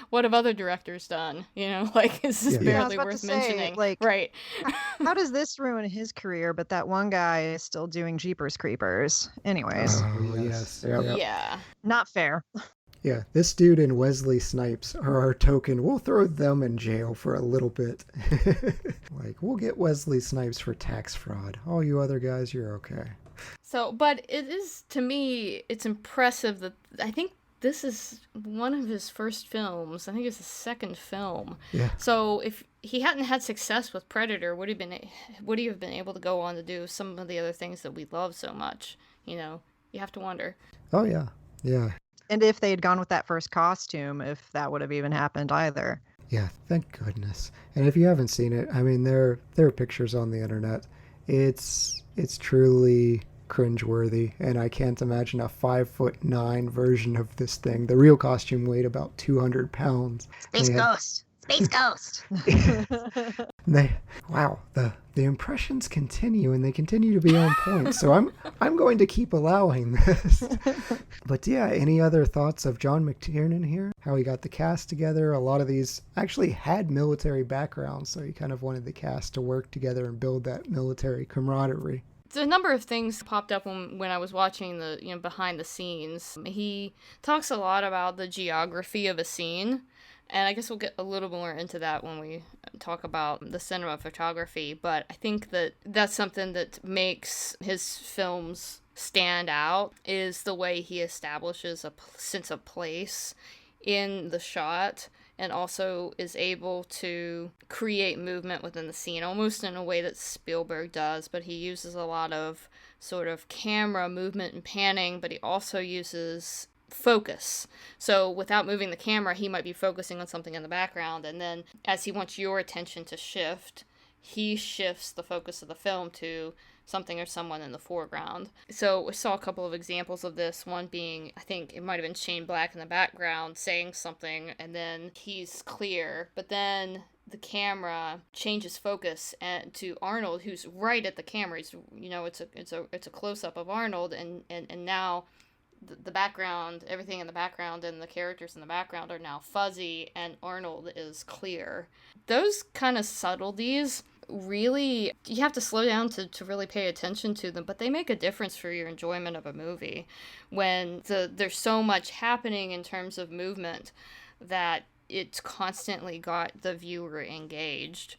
what have other directors done? Like, is this barely worth mentioning? Right. How does this ruin his career, but that one guy is still doing Jeepers Creepers? Anyways. Oh, yes. Yep. Yeah. Not fair. Yeah, this dude and Wesley Snipes are our token. We'll throw them in jail for a little bit. We'll get Wesley Snipes for tax fraud. All you other guys, you're okay. So, but it is, to me, it's impressive that I think this is one of his first films. I think it's his second film. Yeah. So if he hadn't had success with Predator, would he have been able to go on to do some of the other things that we love so much? You have to wonder. Oh, yeah. Yeah. And if they had gone with that first costume, if that would have even happened either. Yeah, thank goodness. And if you haven't seen it, I mean, there are pictures on the internet. It's truly cringeworthy, and I can't imagine a 5'9" version of this thing. The real costume weighed about 200 pounds. Space Ghost. Wow, the impressions continue, and they continue to be on point. So I'm going to keep allowing this. But yeah, any other thoughts of John McTiernan here? How he got the cast together? A lot of these actually had military backgrounds, so he kind of wanted the cast to work together and build that military camaraderie. A number of things popped up when I was watching the behind the scenes. He talks a lot about the geography of a scene, and I guess we'll get a little more into that when we talk about the cinema photography. But I think that's something that makes his films stand out, is the way he establishes a sense of place in the shot, and also is able to create movement within the scene, almost in a way that Spielberg does, but he uses a lot of sort of camera movement and panning, but he also uses focus. So without moving the camera, he might be focusing on something in the background, and then as he wants your attention to shift, he shifts the focus of the film to something or someone in the foreground. So we saw a couple of examples of this, one being, I think it might have been Shane Black in the background saying something, and then he's clear, but then the camera changes focus to Arnold, who's right at the camera. He's, it's a close-up of Arnold, and now the background, everything in the background and the characters in the background are now fuzzy, and Arnold is clear. Those kind of subtleties, really, you have to slow down to really pay attention to them, but they make a difference for your enjoyment of a movie when there's so much happening in terms of movement that it's constantly got the viewer engaged.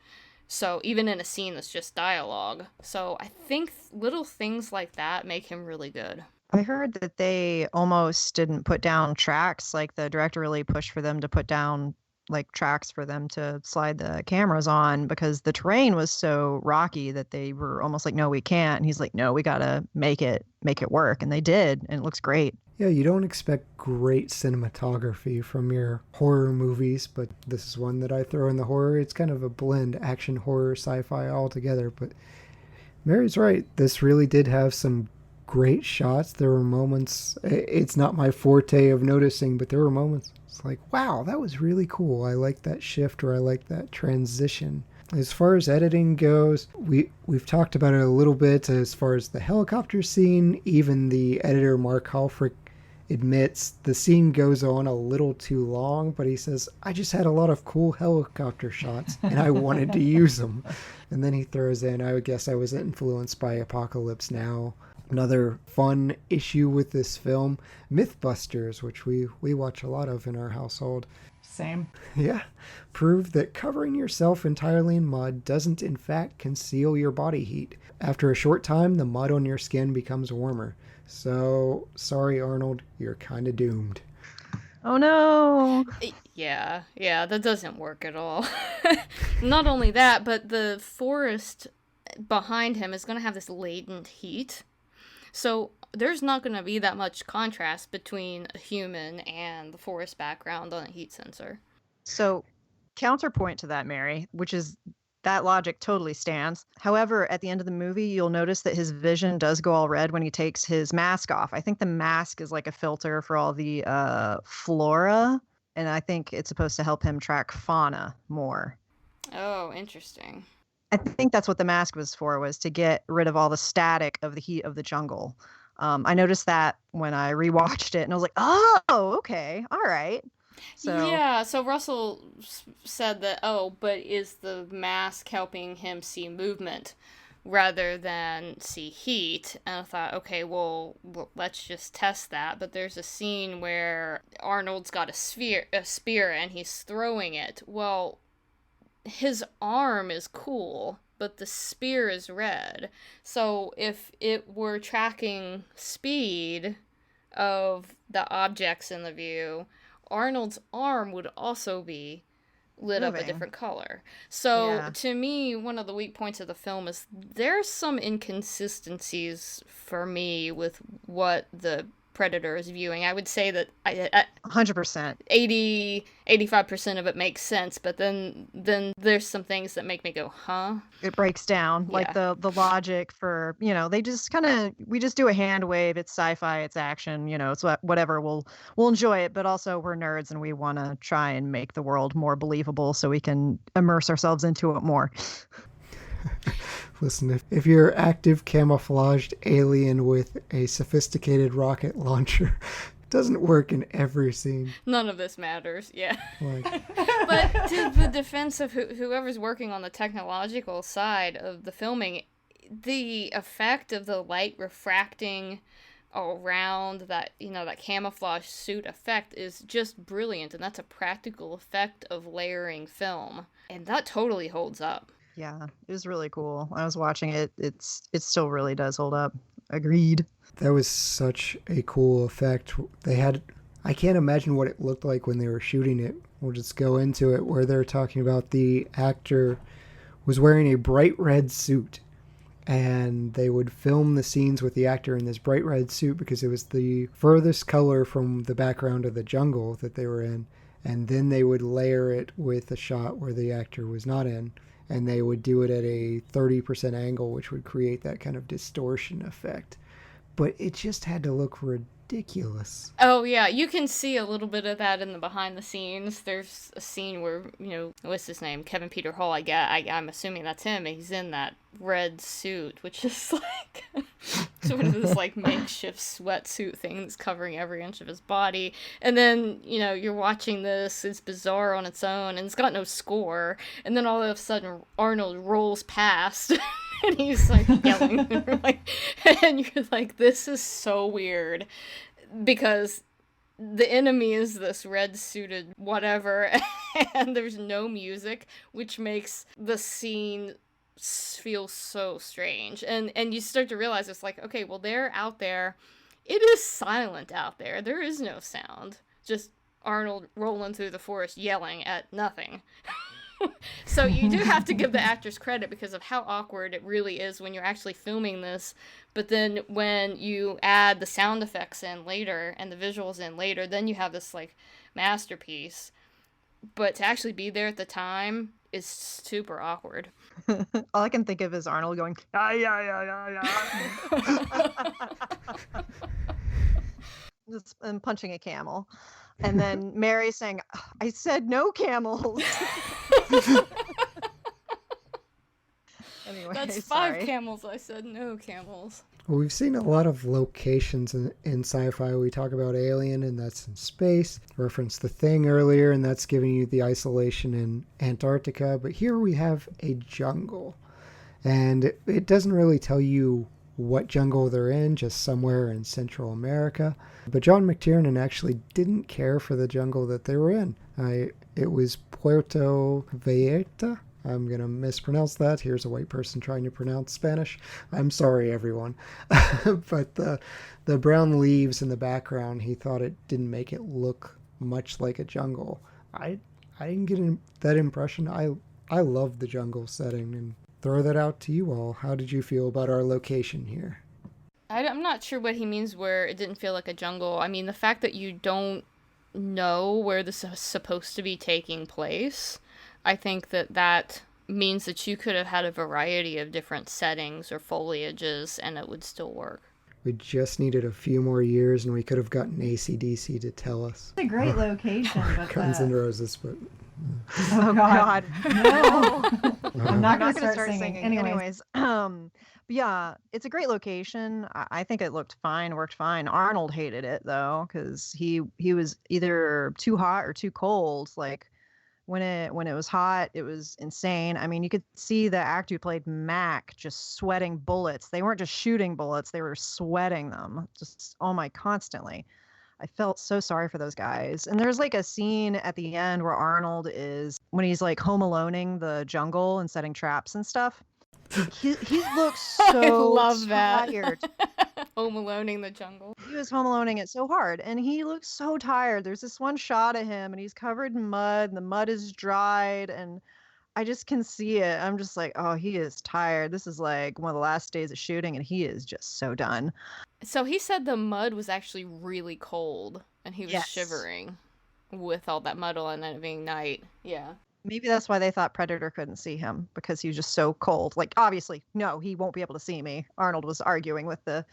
So even in a scene that's just dialogue. So I think little things like that make him really good. I heard that they almost didn't put down tracks. Like the director really pushed for them to put down tracks for them to slide the cameras on, because the terrain was so rocky that they were almost like, no, we can't. And he's like, no, we gotta make it work. And they did, and it looks great. Yeah, you don't expect great cinematography from your horror movies, but this is one that I throw in the horror. It's kind of a blend, action, horror, sci-fi all together. But Mary's right. This really did have some great shots. There were moments, it's not my forte of noticing, but there were moments it's like, wow, that was really cool. I like that shift, or I like that transition. As far as editing goes, we've talked about it a little bit. As far as the helicopter scene, even the editor Mark Halfrick admits the scene goes on a little too long, but he says, I just had a lot of cool helicopter shots and I wanted to use them. And then he throws in, I would guess I was influenced by Apocalypse Now. Another fun issue with this film, Mythbusters, which we watch a lot of in our household. Same. Yeah, proved that covering yourself entirely in mud doesn't in fact conceal your body heat. After a short time, the mud on your skin becomes warmer. So, sorry Arnold, you're kinda doomed. Oh no! Yeah, that doesn't work at all. Not only that, but the forest behind him is going to have this latent heat. So there's not going to be that much contrast between a human and the forest background on a heat sensor. So, counterpoint to that, Mary, which is that logic totally stands. However, at the end of the movie, you'll notice that his vision does go all red when he takes his mask off. I think the mask is like a filter for all the flora, and I think it's supposed to help him track fauna more. Oh, interesting. I think that's what the mask was for, was to get rid of all the static of the heat of the jungle. I noticed that when I rewatched it, and I was like, oh, okay, all right. So Yeah, so Russell said that, but is the mask helping him see movement rather than see heat? And I thought, okay, well, let's just test that. But there's a scene where Arnold's got a spear, and he's throwing it. Well, his arm is cool, but the spear is red. So if it were tracking speed of the objects in the view, Arnold's arm would also be lit up a different color. So to me, one of the weak points of the film is there's some inconsistencies for me with what the Predator is viewing. I would say that 100%. 85% of it makes sense, but then there's some things that make me go, huh? It breaks down, like the logic for, they just we just do a hand wave, it's sci-fi, it's action, it's whatever, we'll enjoy it, but also we're nerds and we want to try and make the world more believable so we can immerse ourselves into it more. Listen, if you're active camouflaged alien with a sophisticated rocket launcher, it doesn't work in every scene. None of this matters, yeah. Like, but to the defense of whoever's working on the technological side of the filming, the effect of the light refracting around that, that camouflage suit effect is just brilliant, and that's a practical effect of layering film, and that totally holds up. Yeah, it was really cool. I was watching it. It still really does hold up. Agreed. That was such a cool effect. I can't imagine what it looked like when they were shooting it. We'll just go into it, where they're talking about the actor was wearing a bright red suit, and they would film the scenes with the actor in this bright red suit because it was the furthest color from the background of the jungle that they were in, and then they would layer it with a shot where the actor was not in. And they would do it at a 30% angle, which would create that kind of distortion effect. But it just had to look ridiculous. Oh, yeah, you can see a little bit of that in the behind the scenes. There's a scene where, what's his name? Kevin Peter Hall, I'm assuming that's him. And he's in that red suit, which is like sort of this like makeshift sweatsuit thing that's covering every inch of his body. And then, you're watching this, it's bizarre on its own, and it's got no score. And then all of a sudden, Arnold rolls past, and he's like yelling, and you're like, this is so weird, because the enemy is this red-suited whatever, and there's no music, which makes the scene feel so strange. And you start to realize it's like, okay, well, they're out there. It is silent out there. There is no sound. Just Arnold rolling through the forest yelling at nothing. So you do have to give the actors credit because of how awkward it really is when you're actually filming this. But then when you add the sound effects in later and the visuals in later, then you have this like masterpiece. But to actually be there at the time is super awkward. All I can think of is Arnold going, "Ah, yeah. Just, and punching a camel. And then Mary saying, I said no camels. Anyway, That's sorry. 5 camels. I said no camels. Well, we've seen a lot of locations in sci-fi. We talk about Alien, and that's in space. Referenced The Thing earlier, and that's giving you the isolation in Antarctica. But here we have a jungle. And it doesn't really tell you what jungle they're in, just somewhere in Central America. But John McTiernan actually didn't care for the jungle that they were in. It was Puerto Vallarta. I'm going to mispronounce that. Here's a white person trying to pronounce Spanish. I'm sorry, everyone. But the brown leaves in the background, he thought it didn't make it look much like a jungle. I didn't get that impression. I love the jungle setting, and throw that out to you all. How did you feel about our location here? I'm not sure what he means where it didn't feel like a jungle. I mean, the fact that you don't know where this is supposed to be taking place, I think that means that you could have had a variety of different settings or foliages and it would still work. We just needed a few more years and we could have gotten AC/DC to tell us. It's a great location, but Guns N' Roses, but... Oh God. No. I'm not I'm going to start singing. Anyways, but yeah, it's a great location. I think it looked fine, worked fine. Arnold hated it though, because he was either too hot or too cold. Like when it was hot, it was insane. I mean, you could see the actor who played Mac just sweating bullets. They weren't just shooting bullets; they were sweating them, just constantly. I felt so sorry for those guys. And there's like a scene at the end where Arnold is, when he's like home aloneing the jungle and setting traps and stuff. He looks so I love that. tired. Home aloneing the jungle. He was home aloneing it so hard and he looks so tired. There's this one shot of him and he's covered in mud and the mud is dried and I just can see it. I'm just like, oh, he is tired. This is like one of the last days of shooting and he is just so done. So he said the mud was actually really cold and he was Yes. shivering with all that mud on it being night. Yeah. Maybe that's why they thought Predator couldn't see him, because he was just so cold. Like, obviously, no, he won't be able to see me. Arnold was arguing with the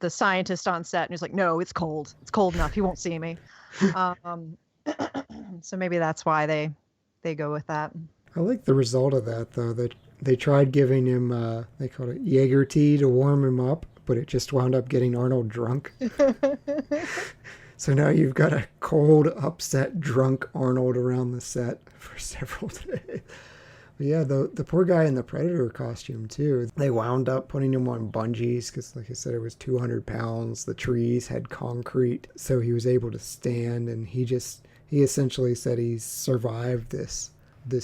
scientist on set, and he's like, no, it's cold. It's cold enough. He won't see me. So maybe that's why they go with that. I like the result of that, though. That they tried giving him, they called it Jaeger tea to warm him up, but it just wound up getting Arnold drunk. So now you've got a cold, upset, drunk Arnold around the set for several days. But yeah, the poor guy in the Predator costume, too. They wound up putting him on bungees because, like I said, it was 200 pounds. The trees had concrete, so he was able to stand, and he essentially said he survived this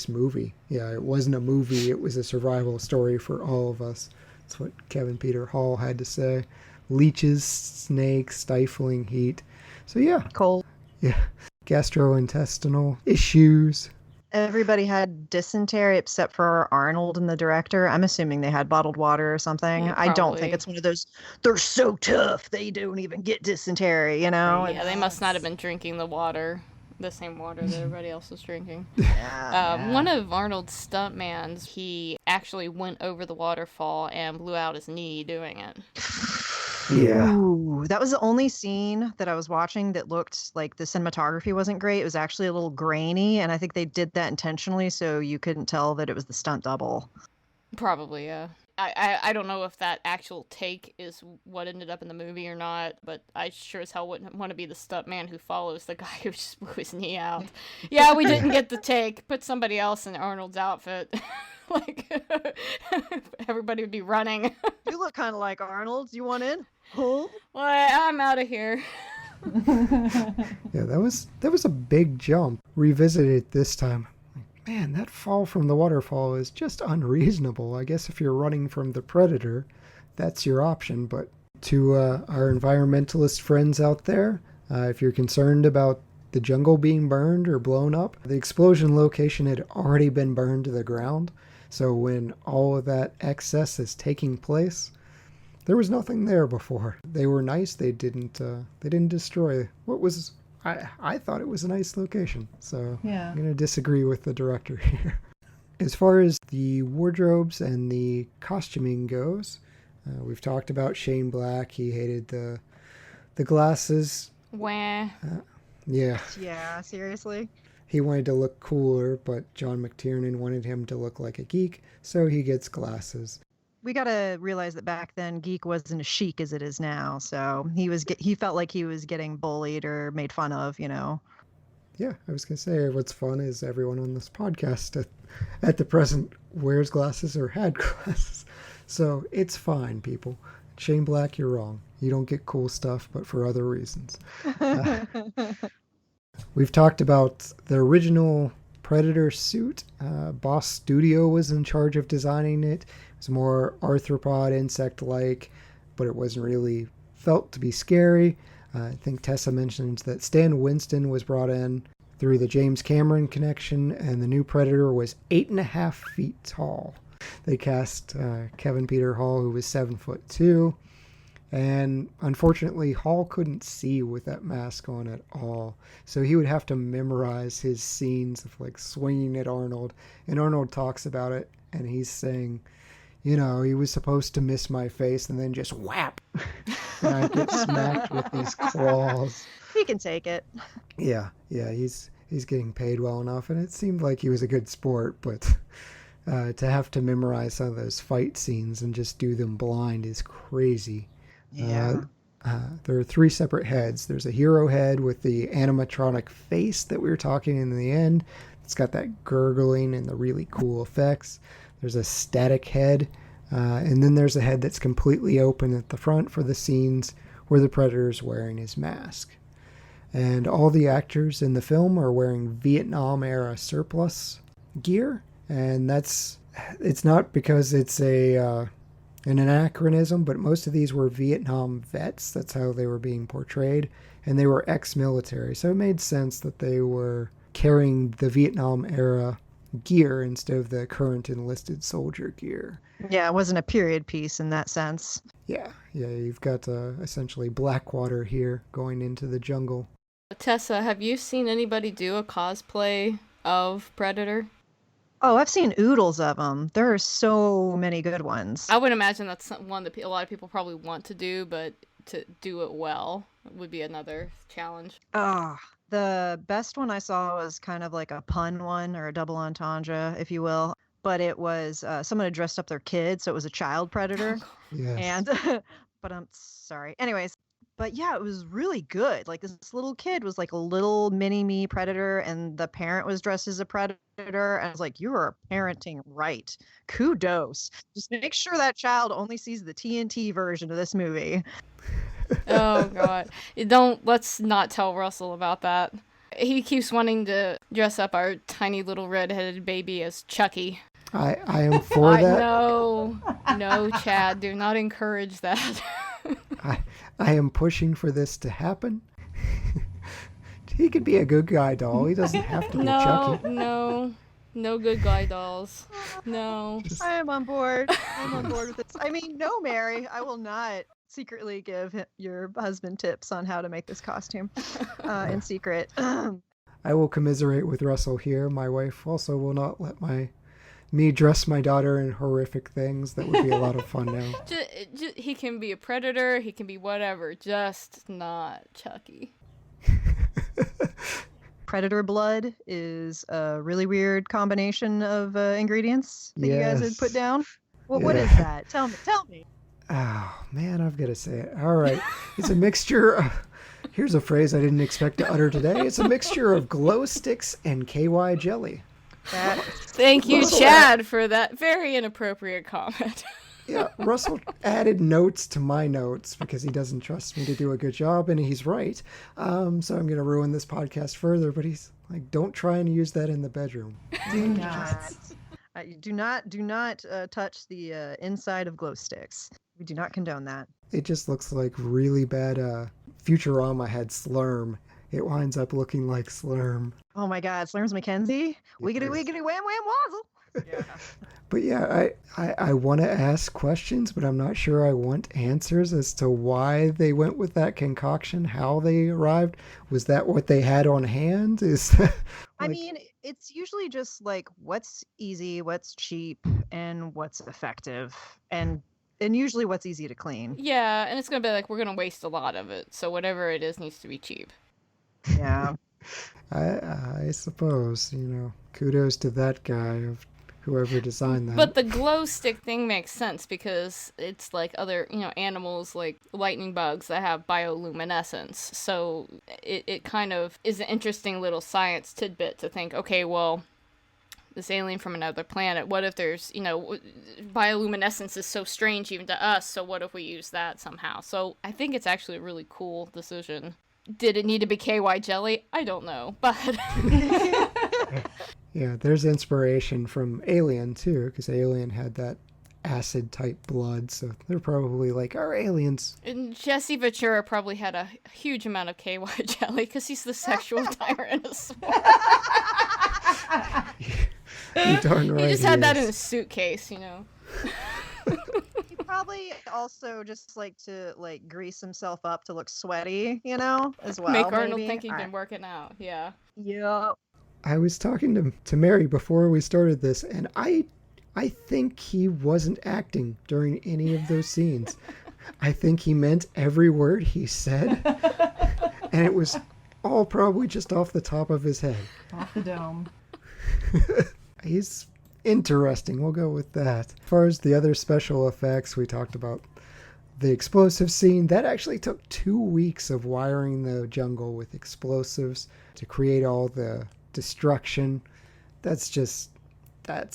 movie. Yeah, it wasn't a movie. It was a survival story for all of us. That's what Kevin Peter Hall had to say. Leeches, snakes, stifling heat. So yeah. Cold. Yeah. Gastrointestinal issues. Everybody had dysentery except for Arnold and the director. I'm assuming they had bottled water or something. Yeah, I don't probably. think it's one of those, they're so tough, they don't even get dysentery, you know? Yeah, they must not have been drinking the same water that everybody else was drinking. Yeah. One of Arnold's stuntmans, he actually went over the waterfall and blew out his knee doing it. Yeah. Ooh, that was the only scene that I was watching that looked like the cinematography wasn't great. It was actually a little grainy, and I think they did that intentionally so you couldn't tell that it was the stunt double. Probably, yeah. I don't know if that actual take is what ended up in the movie or not, but I sure as hell wouldn't want to be the stuntman who follows the guy who just blew his knee out. Yeah, we didn't get the take. Put somebody else in Arnold's outfit. Like, everybody would be running. You look kind of like Arnold. You want in? Huh? Well, I'm out of here. Yeah, that was a big jump. Revisited this time. Man, that fall from the waterfall is just unreasonable. I guess if you're running from the Predator, that's your option. But to our environmentalist friends out there, if you're concerned about the jungle being burned or blown up. The explosion location had already been burned to the ground. So when all of that excess is taking place, there was nothing there before. They were nice. They didn't destroy what was, I thought it was a nice location. So Yeah. I'm going to disagree with the director here. As far as the wardrobes and the costuming goes, we've talked about Shane Black. He hated the glasses. Wah. Yeah. Yeah, seriously. He wanted to look cooler, but John McTiernan wanted him to look like a geek, so he gets glasses. We got to realize that back then geek wasn't as chic as it is now. So he felt like he was getting bullied or made fun of, you know. Yeah, I was going to say, what's fun is everyone on this podcast at the present wears glasses or had glasses. So it's fine, people. Shane Black, you're wrong. You don't get cool stuff, but for other reasons. We've talked about the original Predator suit. Boss Studio was in charge of designing it. It was more arthropod, insect-like, but it wasn't really felt to be scary. I think Tessa mentioned that Stan Winston was brought in through the James Cameron connection, and the new Predator was 8.5 feet tall. They cast Kevin Peter Hall, who was 7'2", and unfortunately Hall couldn't see with that mask on at all, so he would have to memorize his scenes of like swinging at Arnold, and Arnold talks about it, and he's saying, you know, he was supposed to miss my face and then just whap, and I get smacked with these claws. He can take it. Yeah, he's getting paid well enough, and it seemed like he was a good sport, but to have to memorize some of those fight scenes and just do them blind is crazy. Yeah. There are 3 separate heads. There's a hero head with the animatronic face that we were talking in the end. It's got that gurgling and the really cool effects. There's a static head, and then there's a head that's completely open at the front for the scenes where the Predator's wearing his mask. And all the actors in the film are wearing Vietnam-era surplus gear, and it's not because it's an anachronism, but most of these were Vietnam vets. That's how they were being portrayed, and they were ex-military, so it made sense that they were carrying the Vietnam-era gear instead of the current enlisted soldier gear. Yeah, it wasn't a period piece in that sense. Yeah, you've got essentially Blackwater here going into the jungle. Tessa, have you seen anybody do a cosplay of Predator? Oh, I've seen oodles of them. There are so many good ones. I would imagine that's one that a lot of people probably want to do, but to do it well would be another challenge. The best one I saw was kind of like a pun one or a double entendre, if you will. But it was someone had dressed up their kid, so it was a child predator. Yes. And, but I'm sorry. Anyways, but yeah, it was really good. Like this little kid was like a little mini me predator, and the parent was dressed as a predator. And I was like, you are parenting right. Kudos. Just make sure that child only sees the TNT version of this movie. Oh god. Let's not tell Russell about that. He keeps wanting to dress up our tiny little red-headed baby as Chucky. I am for that. No, Chad, do not encourage that. I am pushing for this to happen. He could be a good guy doll. He doesn't have to be Chucky. No good guy dolls. No. I am on board. I'm on board with this. I mean, no, Mary, I will not secretly give your husband tips on how to make this costume in secret. I will commiserate with Russell here. My wife also will not let me dress my daughter in horrific things. That would be a lot of fun now. He can be a predator, he can be whatever, just not Chucky. Predator blood is a really weird combination of ingredients that you guys had put down. What is that? Tell me. Oh, man, I've got to say it. All right. It's a mixture of... Here's a phrase I didn't expect to utter today. It's a mixture of glow sticks and KY jelly. Thank you, Chad, for that very inappropriate comment. Yeah, Russell added notes to my notes because he doesn't trust me to do a good job, and he's right. So I'm going to ruin this podcast further, but he's like, don't try and use that in the bedroom. Do not. Do not touch the inside of glow sticks. We do not condone that. It just looks like really bad. Futurama had Slurm it winds up looking like Slurm. Oh my God, Slurms McKenzie? Wiggity Yes. wiggity wham wham wazzle. Yeah. But yeah, I want to ask questions, but I'm not sure I want answers as to why they went with that concoction, how they arrived. Was that what they had on hand? I mean, it's usually just like what's easy, what's cheap, and what's effective, and usually what's easy to clean. Yeah, and it's gonna be like we're gonna waste a lot of it, so whatever it is needs to be cheap. Yeah. I suppose, kudos to that guy of whoever designed that. But the glow stick thing makes sense because it's like other, animals like lightning bugs that have bioluminescence. So it kind of is an interesting little science tidbit to think, okay, well, this alien from another planet, what if there's, bioluminescence is so strange even to us, so what if we use that somehow? So I think it's actually a really cool decision. Did it need to be KY jelly? I don't know, but... Yeah, there's inspiration from Alien, too, because Alien had that acid-type blood, so they're probably like, our aliens. And Jesse Ventura probably had a huge amount of KY jelly, because he's the sexual tyrant as well. You're darn right He just had that in is. his suitcase, He probably also just like to grease himself up to look sweaty, as well. Make Arnold maybe. think he's been working out, yeah. Yep. I was talking to Mary before we started this, and I think he wasn't acting during any of those scenes. I think he meant every word he said, and it was all probably just off the top of his head. Off the dome. He's interesting. We'll go with that. As far as the other special effects, we talked about the explosive scene. That actually took 2 weeks of wiring the jungle with explosives to create all the destruction. That's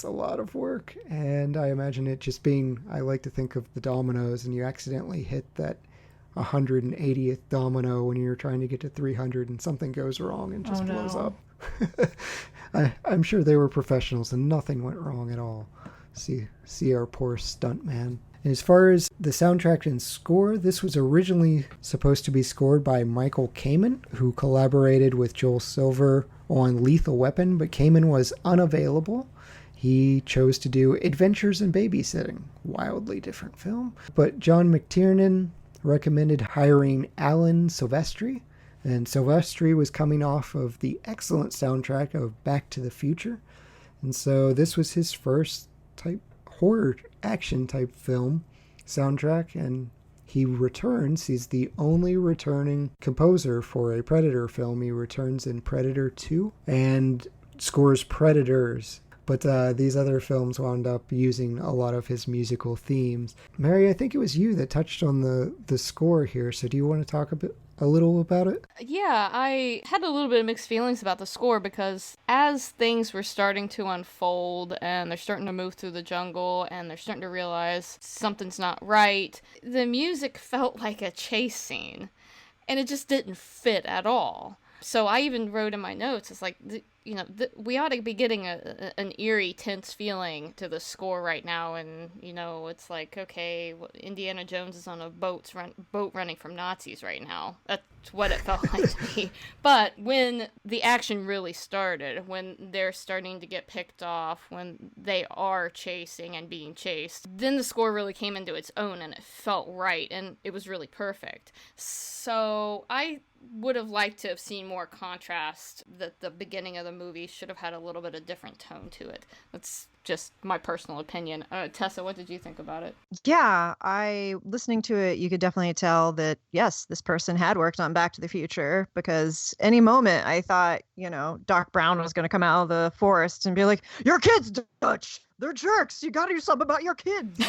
a lot of work. And I imagine it just being, I like to think of the dominoes, and you accidentally hit that 180th domino when you're trying to get to 300 and something goes wrong and just blows up. I'm sure they were professionals and nothing went wrong at all. See our poor stuntman. As far as the soundtrack and score, this was originally supposed to be scored by Michael Kamen, who collaborated with Joel Silver on Lethal Weapon, but Kamen was unavailable. He chose to do Adventures in Babysitting, wildly different film. But John McTiernan recommended hiring Alan Silvestri, and Silvestri was coming off of the excellent soundtrack of Back to the Future. And so this was his first type horror action type film soundtrack, and he returns. He's the only returning composer for a Predator film. He returns in Predator 2 and scores Predators. But these other films wound up using a lot of his musical themes. Mary, I think it was you that touched on the score here. So do you want to talk a little about it? Yeah, I had a little bit of mixed feelings about the score because as things were starting to unfold and they're starting to move through the jungle and they're starting to realize something's not right, the music felt like a chase scene and it just didn't fit at all. So I even wrote in my notes, it's like, we ought to be getting an eerie, tense feeling to the score right now. And, it's like, okay, Indiana Jones is on a boat running from Nazis right now. That's what it felt like to me. But when the action really started, when they're starting to get picked off, when they are chasing and being chased, then the score really came into its own and it felt right and it was really perfect. So I would have liked to have seen more contrast. That the beginning of the movie should have had a little bit of different tone to it. That's just my personal opinion. Tessa, what did you think about it? Yeah, listening to it, you could definitely tell that, yes, this person had worked on Back to the Future, because any moment I thought, Doc Brown was going to come out of the forest and be like, your kids, Dutch, they're jerks. You got to do something about your kids.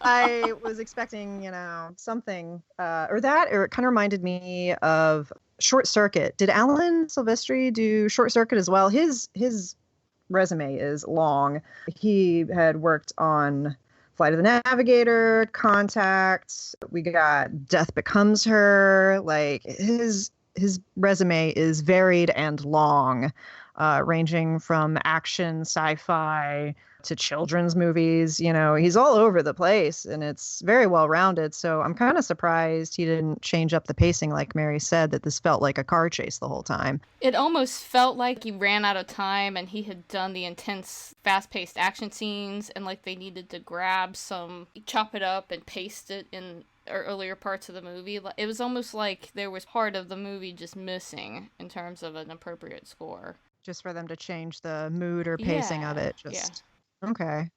I was expecting, something or it kind of reminded me of Short Circuit. Did Alan Silvestri do Short Circuit as well? His resume is long. He had worked on Flight of the Navigator, Contact. We got Death Becomes Her. Like his resume is varied and long. ranging from action, sci-fi to children's movies. You know, he's all over the place and it's very well rounded. So I'm kind of surprised he didn't change up the pacing, like Mary said, that this felt like a car chase the whole time. It almost felt like he ran out of time and he had done the intense, fast-paced action scenes and like they needed to chop it up and paste it in earlier parts of the movie. It was almost like there was part of the movie just missing in terms of an appropriate score. Just for them to change the mood or pacing of it. Okay.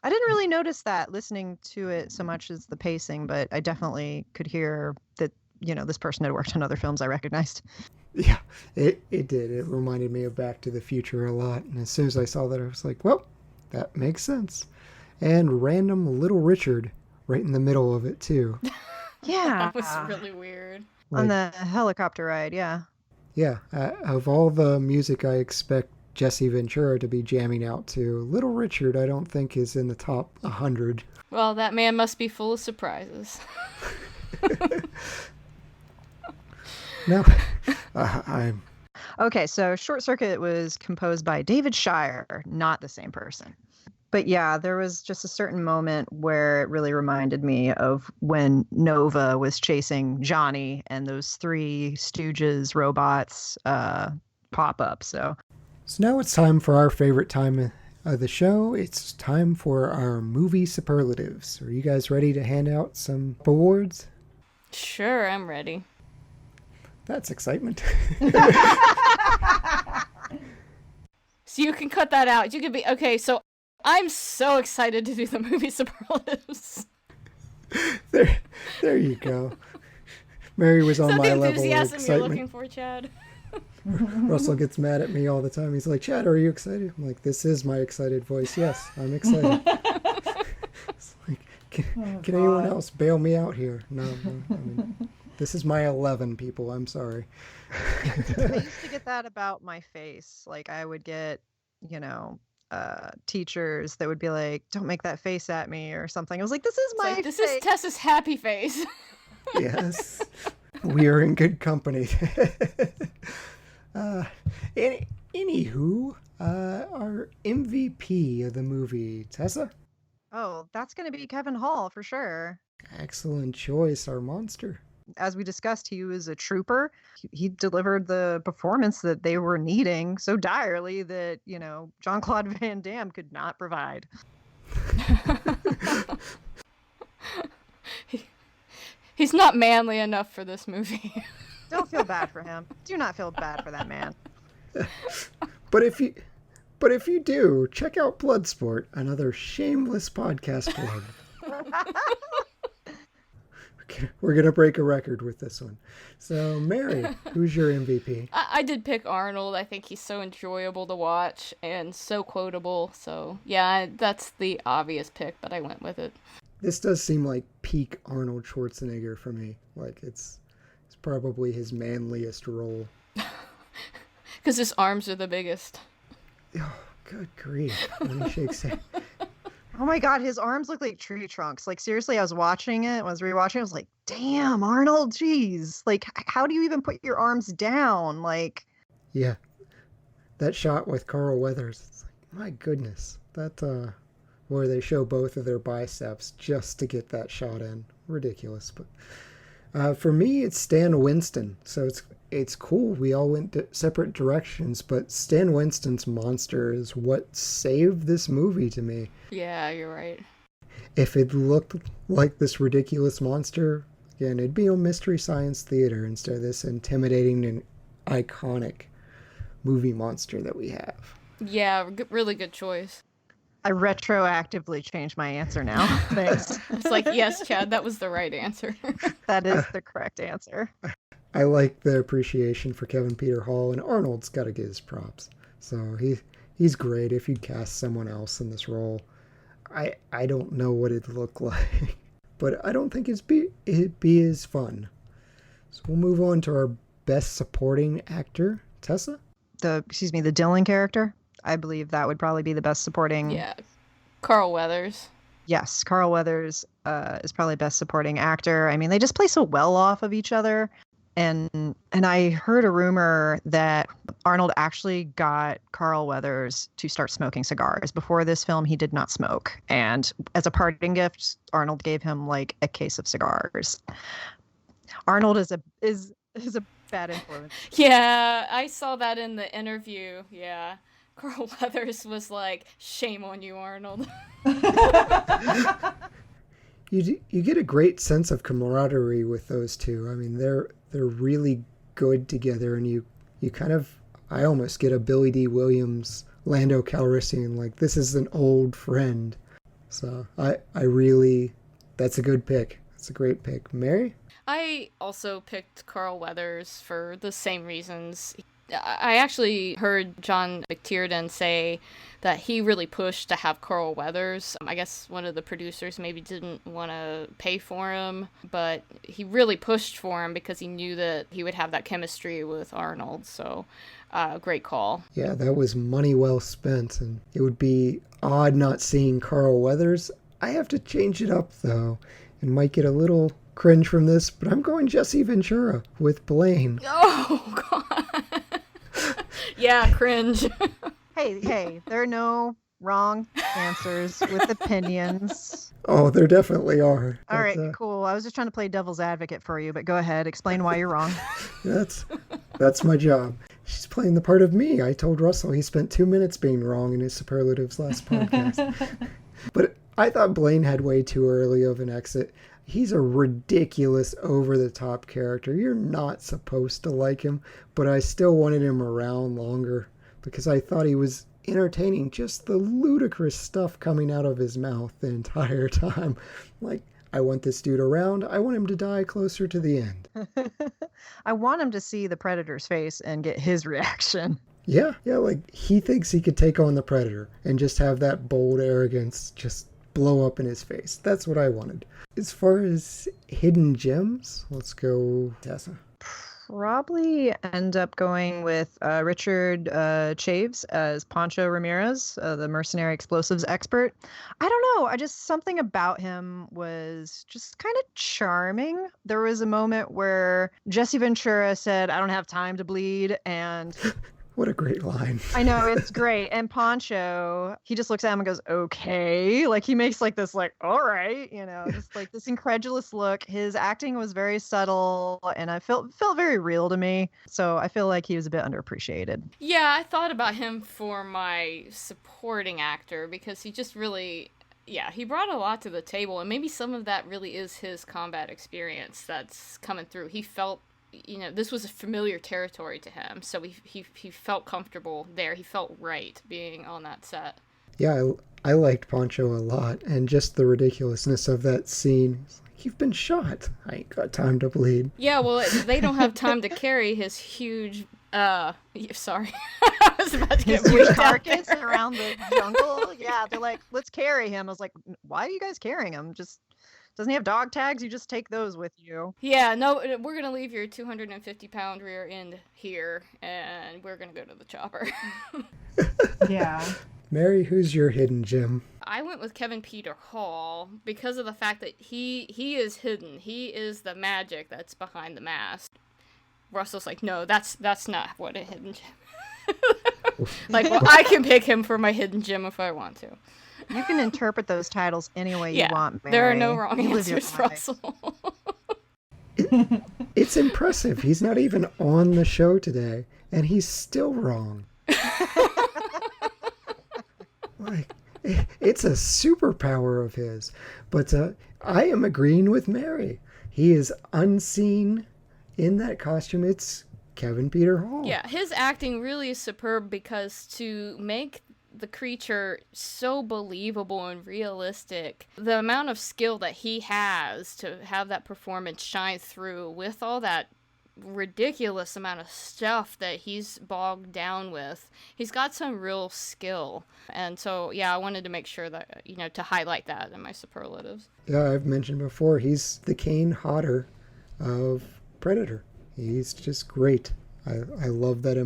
I didn't really notice that listening to it so much as the pacing, but I definitely could hear that, you know, this person had worked on other films I recognized. Yeah, it did. It reminded me of Back to the Future a lot. And as soon as I saw that, I was like, well, that makes sense. And random Little Richard right in the middle of it, too. Yeah. That was really weird. On the helicopter ride, yeah. Yeah, of all the music I expect Jesse Ventura to be jamming out to, Little Richard I don't think is in the top 100. Well, that man must be full of surprises. No, I'm... Okay, so Short Circuit was composed by David Shire, not the same person. But yeah, there was just a certain moment where it really reminded me of when Nova was chasing Johnny and those three Stooges robots pop up. So now it's time for our favorite time of the show. It's time for our movie superlatives. Are you guys ready to hand out some awards? Sure, I'm ready. That's excitement. So you can cut that out. You can be okay. So I'm so excited to do the movie superlatives. There you go. Mary was on my level of enthusiasm excitement. you're looking for, Chad. Russell gets mad at me all the time. He's like, Chad, are you excited? I'm like, this is my excited voice. Yes, I'm excited. It's like, can anyone else bail me out here? No, I mean, this is my 11, people. I'm sorry. I used to get that about my face. Like I would get, you know, teachers that would be like, don't make that face at me or something. I was like, this is my face. This is Tessa's happy face. Yes. We are in good company. Anywho, our MVP of the movie, Tessa? Oh, that's going to be Kevin Hall for sure. Excellent choice, our monster. As we discussed, he was a trooper. He delivered the performance that they were needing so direly that, you know, Jean-Claude Van Damme could not provide. He's not manly enough for this movie. Don't feel bad for him. Do not feel bad for that man. But if you do, check out Bloodsport, another shameless podcast plug. We're going to break a record with this one. So, Mary, who's your MVP? I did pick Arnold. I think he's so enjoyable to watch and so quotable. So, yeah, that's the obvious pick, but I went with it. This does seem like peak Arnold Schwarzenegger for me. Like, it's probably his manliest role. Because his arms are the biggest. Oh, good grief. When he shakes hands. Oh my god, his arms look like tree trunks. Like, seriously, I was watching it, I was rewatching it, I was like, damn, Arnold, jeez. Like, how do you even put your arms down? Like... Yeah. That shot with Carl Weathers, it's like, my goodness. That, where they show both of their biceps just to get that shot in. Ridiculous. But for me, it's Stan Winston. So it's cool. We all went separate directions, but Stan Winston's monster is what saved this movie to me. Yeah, you're right. If it looked like this ridiculous monster, again, it'd be on Mystery Science Theater instead of this intimidating and iconic movie monster that we have. Yeah, really good choice. I retroactively changed my answer now. Thanks. It's like, yes, Chad, that was the right answer. That is the correct answer. I like the appreciation for Kevin Peter Hall, and Arnold's got to get his props. So he's great. If you cast someone else in this role, I don't know what it'd look like, but I don't think it'd be as fun. So we'll move on to our best supporting actor, Tessa. The Dylan character. I believe that would probably be the best supporting. Yeah, Carl Weathers. Yes, Carl Weathers is probably best supporting actor. I mean, they just play so well off of each other. And I heard a rumor that Arnold actually got Carl Weathers to start smoking cigars. Before this film, he did not smoke. And as a parting gift, Arnold gave him like a case of cigars. Arnold is a bad influence. Yeah, I saw that in the interview. Yeah. Carl Weathers was like, "Shame on you, Arnold." You get a great sense of camaraderie with those two. I mean, they're really good together, and you kind of, I almost get a Billy D. Williams, Lando Calrissian, like this is an old friend. So I really, that's a good pick. It's a great pick. Mary? I also picked Carl Weathers for the same reasons. I actually heard John McTiernan say that he really pushed to have Carl Weathers. I guess one of the producers maybe didn't want to pay for him, but he really pushed for him because he knew that he would have that chemistry with Arnold. So, great call. Yeah, that was money well spent, and it would be odd not seeing Carl Weathers. I have to change it up, though, and might get a little cringe from this, but I'm going Jesse Ventura with Blaine. Oh, God. Yeah, cringe. Hey, there are no wrong answers with opinions. Oh, there definitely are. All right, cool. I was just trying to play devil's advocate for you, but go ahead. Explain why you're wrong. That's my job. She's playing the part of me. I told Russell he spent 2 minutes being wrong in his superlatives last podcast. But I thought Blaine had way too early of an exit. He's a ridiculous, over-the-top character. You're not supposed to like him, but I still wanted him around longer because I thought he was entertaining, just the ludicrous stuff coming out of his mouth the entire time. Like, I want this dude around. I want him to die closer to the end. I want him to see the Predator's face and get his reaction. Yeah, like he thinks he could take on the Predator and just have that bold arrogance just blow up in his face. That's what I wanted. As far as hidden gems, let's go Tessa. Probably end up going with Richard Chaves as Pancho Ramirez, the mercenary explosives expert. I don't know. Something about him was just kind of charming. There was a moment where Jesse Ventura said, "I don't have time to bleed," and what a great line. I know, it's great. And Pancho, he just looks at him and goes, "Okay." Like, he makes like this, like, "All right," just like this incredulous look. His acting was very subtle, and I felt very real to me. So I feel like he was a bit underappreciated. Yeah, I thought about him for my supporting actor because he just really, he brought a lot to the table. And maybe some of that really is his combat experience that's coming through. He felt, this was a familiar territory to him, so he felt comfortable there. He felt right being on that set. Yeah, I liked Pancho a lot, and just the ridiculousness of that scene. You've been shot. I ain't got time to bleed. Yeah, well, they don't have time to carry his huge, sorry. I was about to get his huge carcass around the jungle. Yeah, they're like, "Let's carry him." I was like, "Why are you guys carrying him? Doesn't he have dog tags? You just take those with you." Yeah, no, we're going to leave your 250-pound rear end here, and we're going to go to the chopper. Yeah. Mary, who's your hidden gem? I went with Kevin Peter Hall because of the fact that he is hidden. He is the magic that's behind the mask. Russell's like, "No, that's not what a hidden gem." Like, well, I can pick him for my hidden gem if I want to. You can interpret those titles any way you want, Mary. There are no wrong You live your answers, life. Russell. It's impressive. He's not even on the show today, and he's still wrong. Like, it's a superpower of his. But I am agreeing with Mary. He is unseen in that costume. It's Kevin Peter Hall. Yeah, his acting really is superb because to make the creature so believable and realistic, the amount of skill that he has to have that performance shine through with all that ridiculous amount of stuff that he's bogged down with, he's got some real skill. And so, I wanted to make sure that, to highlight that in my superlatives. Yeah, I've mentioned before, he's the Kane Hodder of Predator. He's just great. I love that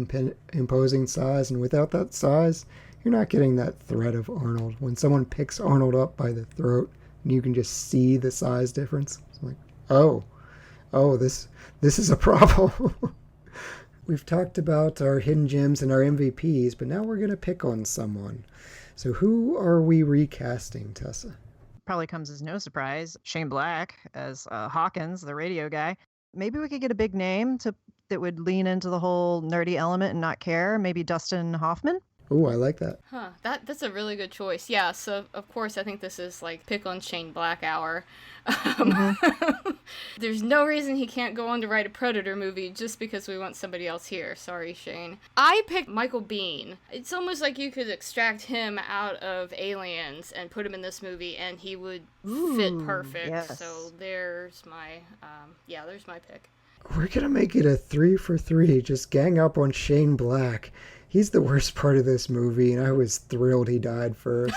imposing size, and without that size, you're not getting that threat of Arnold. When someone picks Arnold up by the throat, and you can just see the size difference, it's like, oh, Oh, this is a problem. We've talked about our hidden gems and our MVPs, but now we're going to pick on someone. So who are we recasting, Tessa? Probably comes as no surprise. Shane Black as Hawkins, the radio guy. Maybe we could get a big name that would lean into the whole nerdy element and not care. Maybe Dustin Hoffman. Oh, I like that. Huh, that's a really good choice. Yeah, so of course I think this is like pick on Shane Black hour. There's no reason he can't go on to write a Predator movie just because we want somebody else here. Sorry, Shane. I picked Michael Biehn. It's almost like you could extract him out of Aliens and put him in this movie and he would fit perfect. Yes. So there's my, there's my pick. We're going to make it a 3 for 3. Just gang up on Shane Black. He's the worst part of this movie, and I was thrilled he died first.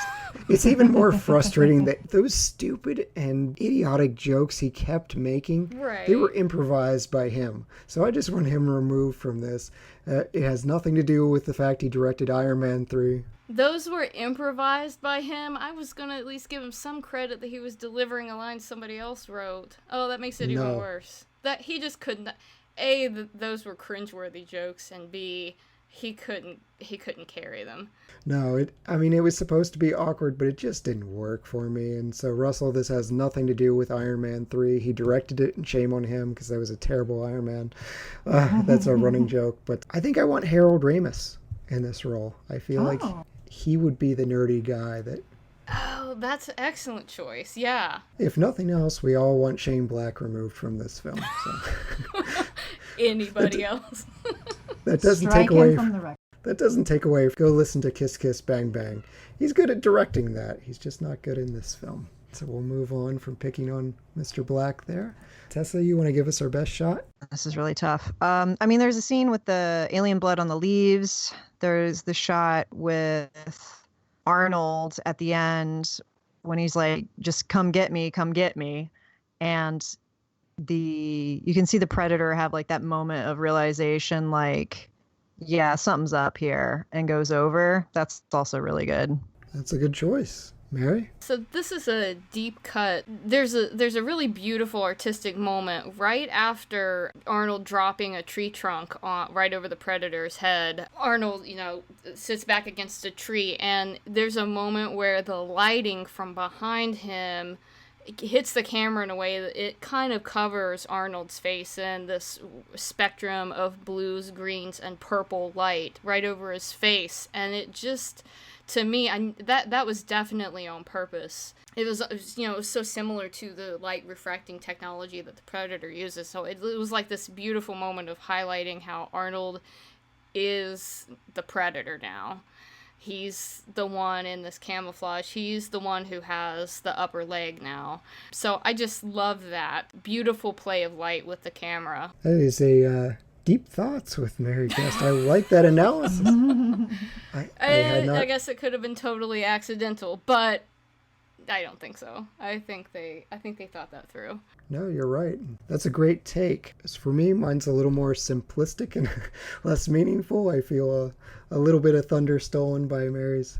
It's even more frustrating that those stupid and idiotic jokes he kept making, they were improvised by him. So I just want him removed from this. It has nothing to do with the fact he directed Iron Man 3. Those were improvised by him. I was going to at least give him some credit that he was delivering a line somebody else wrote. Oh, that makes it even worse. That he just couldn't... A, those were cringeworthy jokes, and B... He couldn't carry them. No, it was supposed to be awkward, but it just didn't work for me. And so, Russell, this has nothing to do with Iron Man 3. He directed it, and shame on him, because that was a terrible Iron Man. That's a running joke. But I think I want Harold Ramis in this role. I feel like he would be the nerdy guy that... Oh, that's an excellent choice, yeah. If nothing else, we all want Shane Black removed from this film. So. Anybody else? That doesn't Strike take away him from the record. That doesn't take away. Go listen to Kiss Kiss Bang Bang. He's good at directing that. He's just not good in this film. So we'll move on from picking on Mr. Black there. Tessa, you want to give us our best shot? This is really tough. There's a scene with the alien blood on the leaves. There's the shot with Arnold at the end when he's like, just come get me. And you can see the Predator have like that moment of realization, like, yeah, something's up here, and goes over. That's also really good. That's a good choice. Mary? So this is a deep cut. There's a really beautiful artistic moment right after Arnold dropping a tree trunk right over the Predator's head. Arnold, sits back against a tree, and there's a moment where the lighting from behind him hits the camera in a way that it kind of covers Arnold's face in this spectrum of blues, greens, and purple light right over his face. And it just, to me, that was definitely on purpose. It was so similar to the light refracting technology that the Predator uses. So it was like this beautiful moment of highlighting how Arnold is the Predator now. He's the one in this camouflage. He's the one who has the upper leg now. So I just love that beautiful play of light with the camera. That is a deep thoughts with Mary Guest. I like that analysis. I guess it could have been totally accidental, but I don't think so. I think they thought that through. No, you're right. That's a great take. As for me, mine's a little more simplistic and less meaningful. I feel a little bit of thunder stolen by Mary's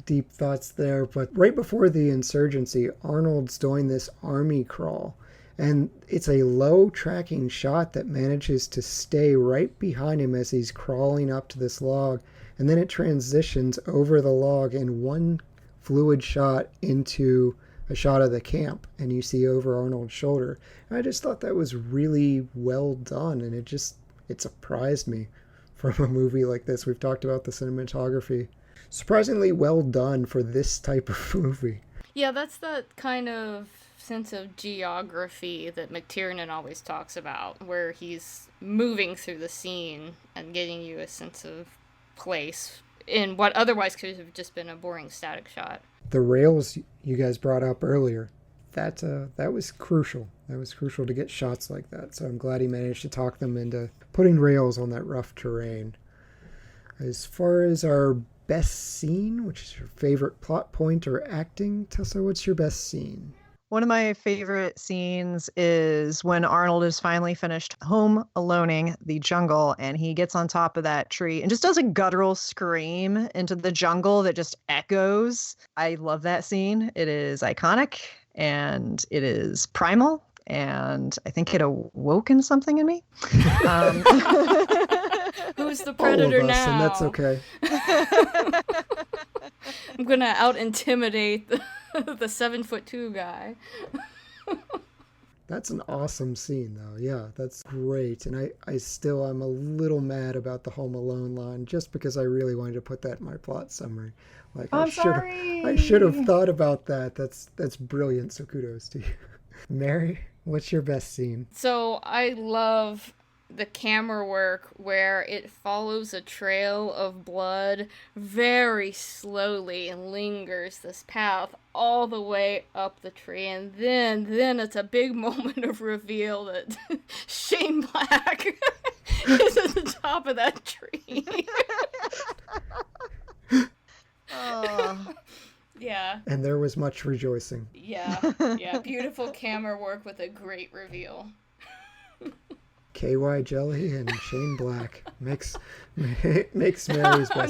deep thoughts there. But right before the insurgency, Arnold's doing this army crawl. And it's a low tracking shot that manages to stay right behind him as he's crawling up to this log. And then it transitions over the log in one fluid shot into a shot of the camp, and you see over Arnold's shoulder. And I just thought that was really well done, and it surprised me from a movie like this. We've talked about the cinematography. Surprisingly well done for this type of movie. Yeah, that's that kind of sense of geography that McTiernan always talks about, where he's moving through the scene and getting you a sense of place in what otherwise could have just been a boring static shot. The rails you guys brought up earlier, that was crucial. That was crucial to get shots like that. So I'm glad he managed to talk them into putting rails on that rough terrain. As far as our best scene, which is your favorite plot point or acting, Tessa, what's your best scene? One of my favorite scenes is when Arnold is finally finished home aloning the jungle, and he gets on top of that tree and just does a guttural scream into the jungle that just echoes. I love that scene. It is iconic and it is primal, and I think it awoken something in me. Who's the predator All of us, now? and that's okay. I'm gonna out-intimidate the 7'2" guy. That's an awesome scene, though. Yeah, that's great. And I'm a little mad about the Home Alone line, just because I really wanted to put that in my plot summary. Like, I'm sorry. I should have thought about that. That's brilliant. So kudos to you, Mary. What's your best scene? So I love the camera work where it follows a trail of blood very slowly and lingers this path all the way up the tree, and then it's a big moment of reveal that Shane Black is at the top of that tree. Oh. Yeah. And there was much rejoicing. Yeah. Beautiful camera work with a great reveal. KY Jelly and Shane Black makes Mary's best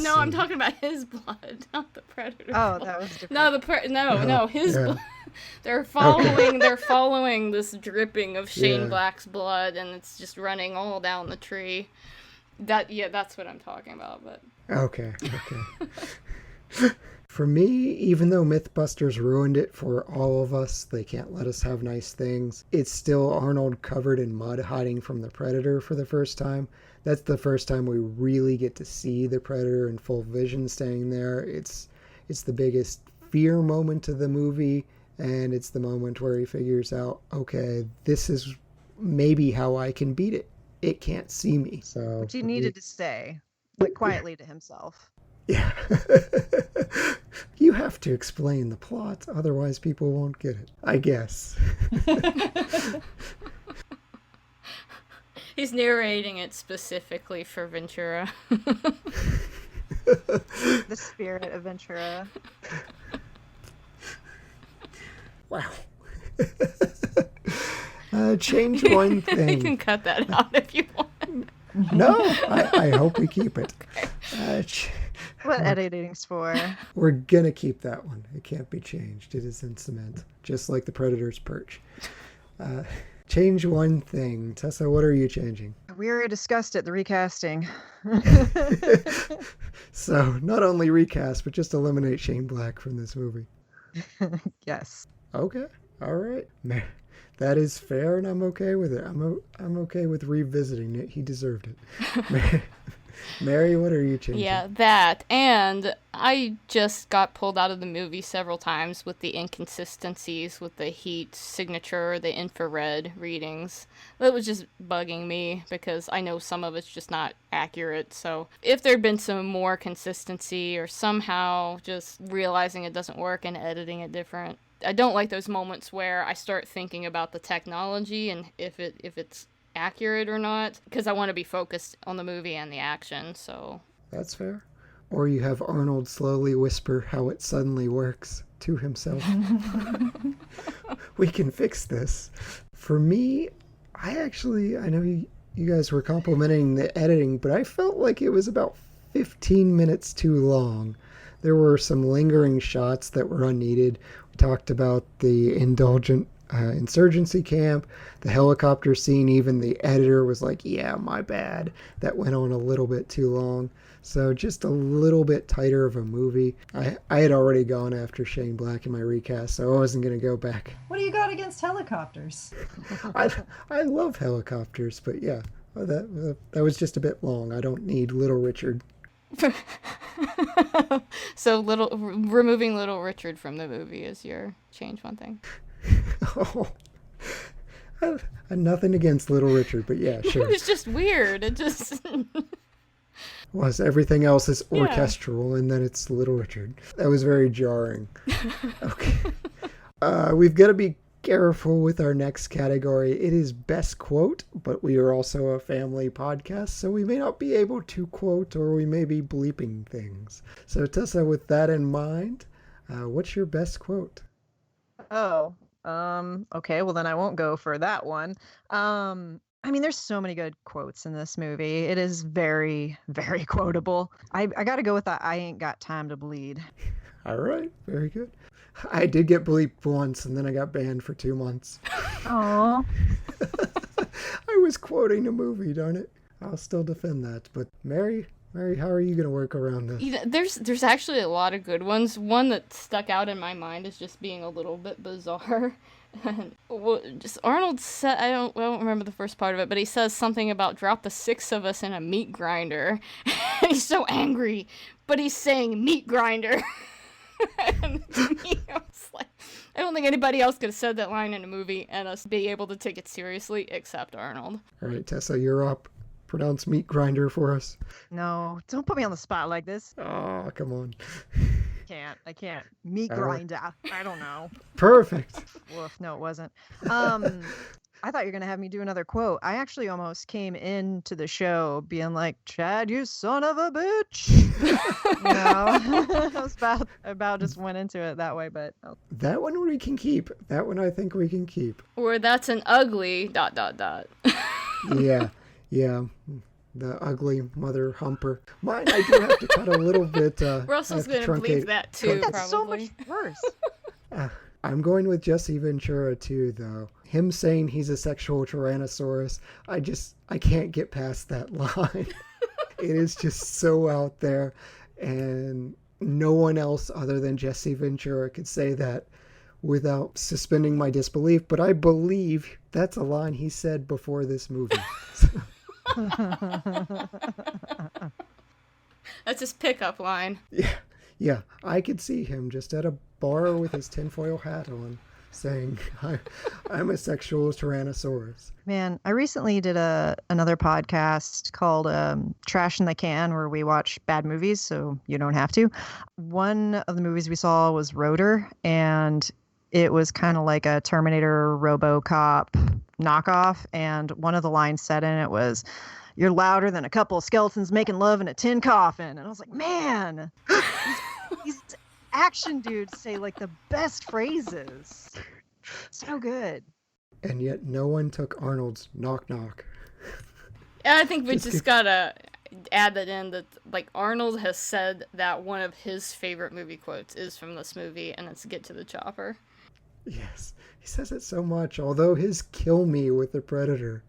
No, I'm scene. talking about his blood, not the predator. Oh, that was different. No, his yeah. blood. They're following this dripping of Shane Yeah. Black's blood, and it's just running all down the tree. That's what I'm talking about. But Okay. For me, even though Mythbusters ruined it for all of us, they can't let us have nice things, it's still Arnold covered in mud hiding from the Predator for the first time. That's the first time we really get to see the Predator in full vision staying there. It's the biggest fear moment of the movie, and it's the moment where he figures out, okay, this is maybe how I can beat it. It can't see me. So Which he needed to say, but quietly to himself. Yeah. You have to explain the plot, otherwise people won't get it, I guess. he's narrating it specifically for Ventura. The spirit of Ventura. Wow. Change one You can thing. cut that out if you want. No, I hope we keep it. What editing's for? We're gonna keep that one. It can't be changed. It is in cement, just like the Predator's perch. Change one thing. Tessa, what are you changing? We already discussed it, the recasting. So, not only recast, but just eliminate Shane Black from this movie. Yes. Okay. All right. That is fair, and I'm okay with it. I'm okay with revisiting it. He deserved it. Mary, what are you changing? Yeah, that. And I just got pulled out of the movie several times with the inconsistencies with the heat signature, the infrared readings. That was just bugging me because I know some of it's just not accurate. So if there'd been some more consistency or somehow just realizing it doesn't work and editing it different. I don't like those moments where I start thinking about the technology and if it's accurate or not, because I want to be focused on the movie and the action. So That's fair. Or you have Arnold slowly whisper how it suddenly works to himself. We can fix this. For me, I know you guys were complimenting the editing, but I felt like it was about 15 minutes too long. There were some lingering shots that were unneeded. We talked about the indulgent insurgency camp, the helicopter scene. Even the editor was like, yeah, my bad. That went on a little bit too long. So just a little bit tighter of a movie. I had already gone after Shane Black in my recast, so I wasn't going to go back. What do you got against helicopters? I love helicopters, but yeah, that was just a bit long. I don't need Little Richard. so removing Little Richard from the movie is your change one thing. Oh, I had nothing against Little Richard, but yeah, sure. It was just weird. It just was everything else is orchestral, and then it's Little Richard. That was very jarring. Okay, we've got to be careful with our next category. It is best quote, but we are also a family podcast, so we may not be able to quote, or we may be bleeping things. So Tessa, with that in mind, what's your best quote? Oh, okay. Well, then I won't go for that one. I mean, there's so many good quotes in this movie. It is very, very quotable. I got to go with that. I ain't got time to bleed. All right, very good. I did get bleeped once, and then I got banned for 2 months. Aww. I was quoting a movie, darn it. I'll still defend that. But Mary, how are you going to work around this? You know, there's actually a lot of good ones. One that stuck out in my mind is just being a little bit bizarre. Just Arnold said, I don't remember the first part of it, but he says something about drop the 6 of us in a meat grinder. And he's so angry, but he's saying meat grinder. And to me, I was like, I don't think anybody else could have said that line in a movie and us be able to take it seriously except Arnold. All right, Tessa, you're up. Pronounce meat grinder for us. No, don't put me on the spot like this. Oh, come on. I can't. Meat grinder. I don't know. Perfect. Woof, no, it wasn't. I thought you were going to have me do another quote. I actually almost came into the show being like, Chad, you son of a bitch. You know, I was about just went into it that way, but. Oh. That one we can keep. That one I think we can keep. Or that's an ugly ... Yeah. The ugly mother humper. Mine, I do have to cut a little bit. Russell's going to believe that too, probably. That's so much worse. I'm going with Jesse Ventura too, though. Him saying he's a sexual Tyrannosaurus, I can't get past that line. It is just so out there, and no one else other than Jesse Ventura could say that without suspending my disbelief, but I believe that's a line he said before this movie. That's his pickup line. Yeah, I could see him just at a bar with his tinfoil hat on saying, I'm a sexual Tyrannosaurus. Man, I recently did another podcast called Trash in the Can, where we watch bad movies, so you don't have to. One of the movies we saw was Rotor, and it was kind of like a Terminator RoboCop knockoff, and one of the lines said in it was, "You're louder than a couple of skeletons making love in a tin coffin." And I was like, man, these action dudes say like the best phrases. So good. And yet no one took Arnold's knock knock. And I think we just gotta add that in, that like Arnold has said that one of his favorite movie quotes is from this movie, and it's "Get to the chopper." Yes, he says it so much. Although his "kill me with the Predator,"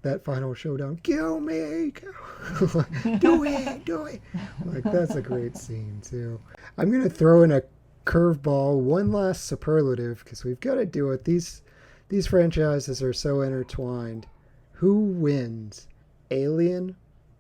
that final showdown, "kill me, do it. Like, that's a great scene too. I'm gonna throw in a curveball, one last superlative, because we've got to do it. These franchises are so intertwined. Who wins, Alien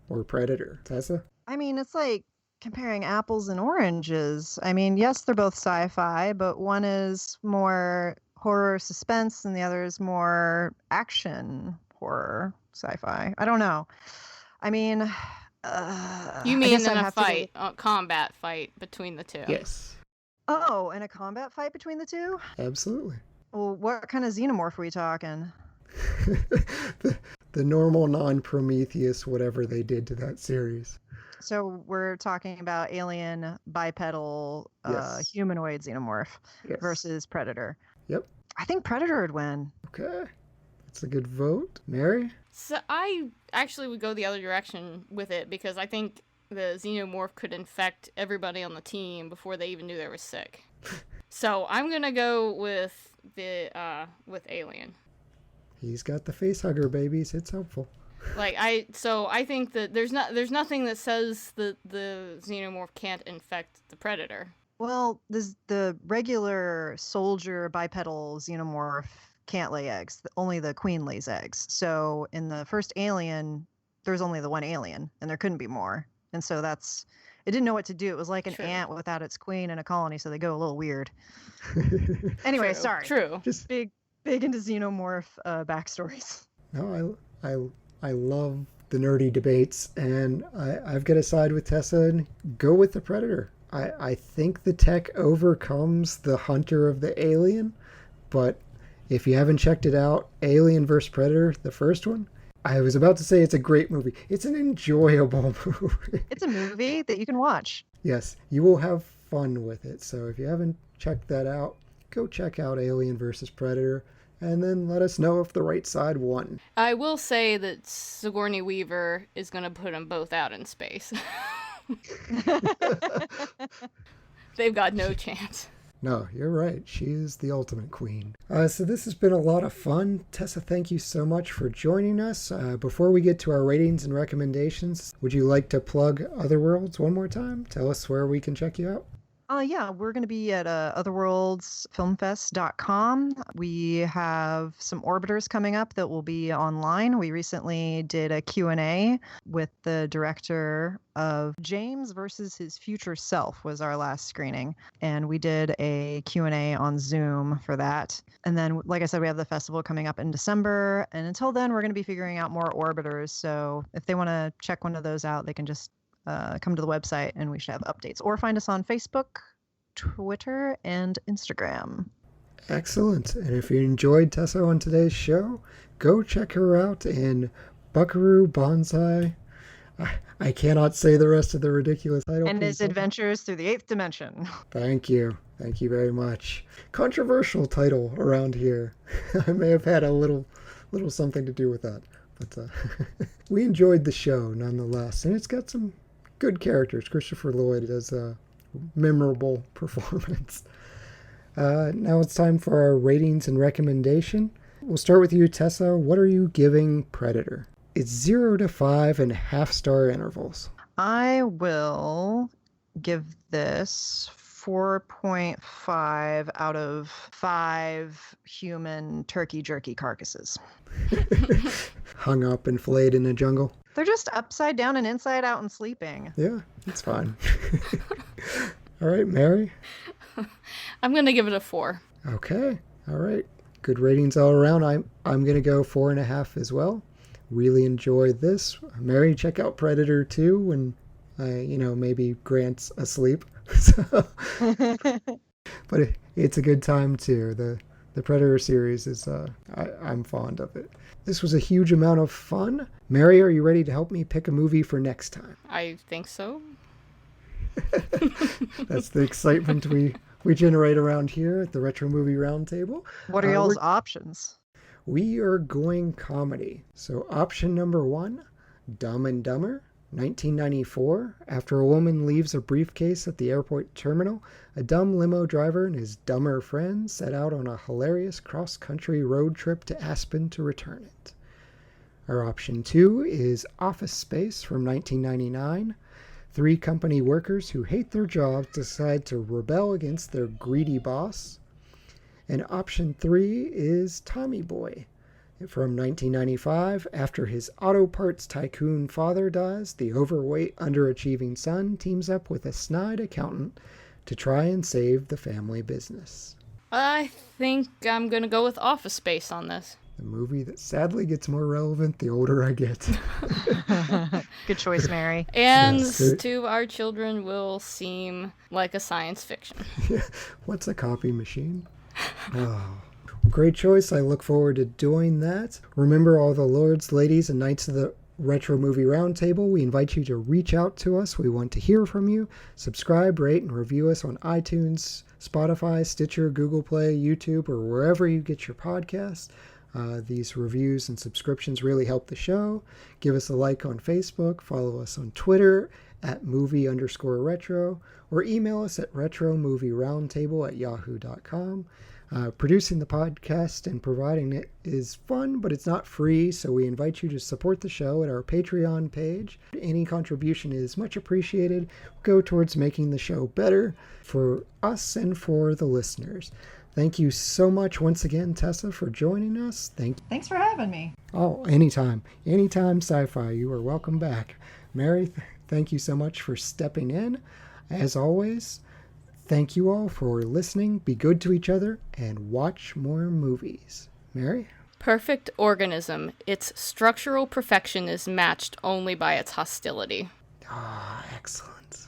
or Predator? Tessa? I mean, it's like comparing apples and oranges. I mean, yes, they're both sci-fi, but one is more horror suspense and the other is more action horror sci-fi. I don't know. I mean, you mean in a fight, a combat fight between the two? Yes. Oh, in a combat fight between the two? Absolutely. Well, what kind of xenomorph are we talking? the normal non-Prometheus, whatever they did to that series. So we're talking about alien bipedal Yes. humanoid xenomorph Yes. versus Predator. Yep. I think Predator would win. Okay. That's a good vote. Mary? So I actually would go the other direction with it, because I think the xenomorph could infect everybody on the team before they even knew they were sick. So I'm gonna go with with Alien. He's got the face hugger, babies. It's helpful. Like I think that there's nothing that says that the xenomorph can't infect the Predator. Well, the regular soldier bipedal xenomorph can't lay eggs. Only the queen lays eggs. So in the first Alien, there's only the one alien, and there couldn't be more. And so it didn't know what to do. It was like an ant without its queen in a colony, so they go a little weird. Anyway, True. sorry. True. Just big into xenomorph backstories. No, I love the nerdy debates, and I've got to side with Tessa and go with the Predator. I think the tech overcomes the hunter of the alien, but if you haven't checked it out, Alien vs. Predator, the first one, I was about to say it's a great movie. It's an enjoyable movie. It's a movie that you can watch. Yes, you will have fun with it. So if you haven't checked that out, go check out Alien vs. Predator. and then let us know if the right side won. I will say that Sigourney Weaver is going to put them both out in space. They've got no chance. No, you're right. She is the ultimate queen. So this has been a lot of fun. Tessa, thank you so much for joining us. Before we get to our ratings and recommendations, would you like to plug Otherworlds one more time? Tell us where we can check you out. Yeah, we're going to be at otherworldsfilmfest.com. We have some orbiters coming up that will be online. We recently did a Q&A with the director of James versus His Future Self was our last screening. And we did a Q&A on Zoom for that. And then, like I said, we have the festival coming up in December. And until then, we're going to be figuring out more orbiters. So if they want to check one of those out, they can just come to the website and we should have updates, or find us on Facebook, Twitter, and Instagram. Excellent. And if you enjoyed Tessa on today's show, go check her out in Buckaroo Banzai. I cannot say the rest of the ridiculous title. And His Adventures Through the Eighth Dimension. Thank you. Thank you very much. Controversial title around here. I may have had a little something to do with that. But we enjoyed the show nonetheless. And it's got some good characters. Christopher Lloyd does a memorable performance. Now it's time for our ratings and recommendation. We'll start with you, Tessa. What are you giving Predator? It's 0 to 5 in half-star intervals. I will give this 4.5 out of 5 human turkey jerky carcasses. Hung up and filleted in a jungle. They're just upside down and inside out and sleeping. Yeah, it's fine. All right, Mary? I'm going to give it a 4. Okay, all right. Good ratings all around. I'm going to go 4.5 as well. Really enjoyed this. Mary, check out Predator 2 when, maybe Grant's asleep. But it's a good time too. The Predator series is, I'm fond of it. This was a huge amount of fun. Mary, are you ready to help me pick a movie for next time? I think so. That's the excitement we generate around here at the Retro Movie Roundtable. What are y'all's options? We are going comedy. So option number 1, Dumb and Dumber. 1994, after a woman leaves a briefcase at the airport terminal, a dumb limo driver and his dumber friend set out on a hilarious cross-country road trip to Aspen to return it. Our option 2 is Office Space from 1999. 3 company workers who hate their jobs decide to rebel against their greedy boss. And option 3 is Tommy Boy. From 1995, after his auto parts tycoon father dies, the overweight, underachieving son teams up with a snide accountant to try and save the family business. I think I'm going to go with Office Space on this. The movie that sadly gets more relevant the older I get. Good choice, Mary. And Yes, to our children will seem like a science fiction. What's a copy machine? Oh. Great choice. I look forward to doing that. Remember, all the lords, ladies, and knights of the Retro Movie Roundtable, we invite you to reach out to us. We want to hear from you. Subscribe, rate, and review us on iTunes, Spotify, Stitcher, Google Play, YouTube, or wherever you get your podcasts. These reviews and subscriptions really help the show. Give us a like on Facebook. Follow us on Twitter at movie_retro, or email us at retromovieroundtable@yahoo.com. Producing the podcast and providing it is fun, but it's not free, so we invite you to support the show at our Patreon page. Any contribution is much appreciated. Go towards making the show better for us and for the listeners. Thank you so much once again, Tessa, for joining us. Thanks for having me. Oh, anytime. Anytime, Sci-Fi. You are welcome back. Mary, thank you so much for stepping in. As always, thank you all for listening. Be good to each other and watch more movies. Mary? Perfect organism. Its structural perfection is matched only by its hostility. Ah, excellent.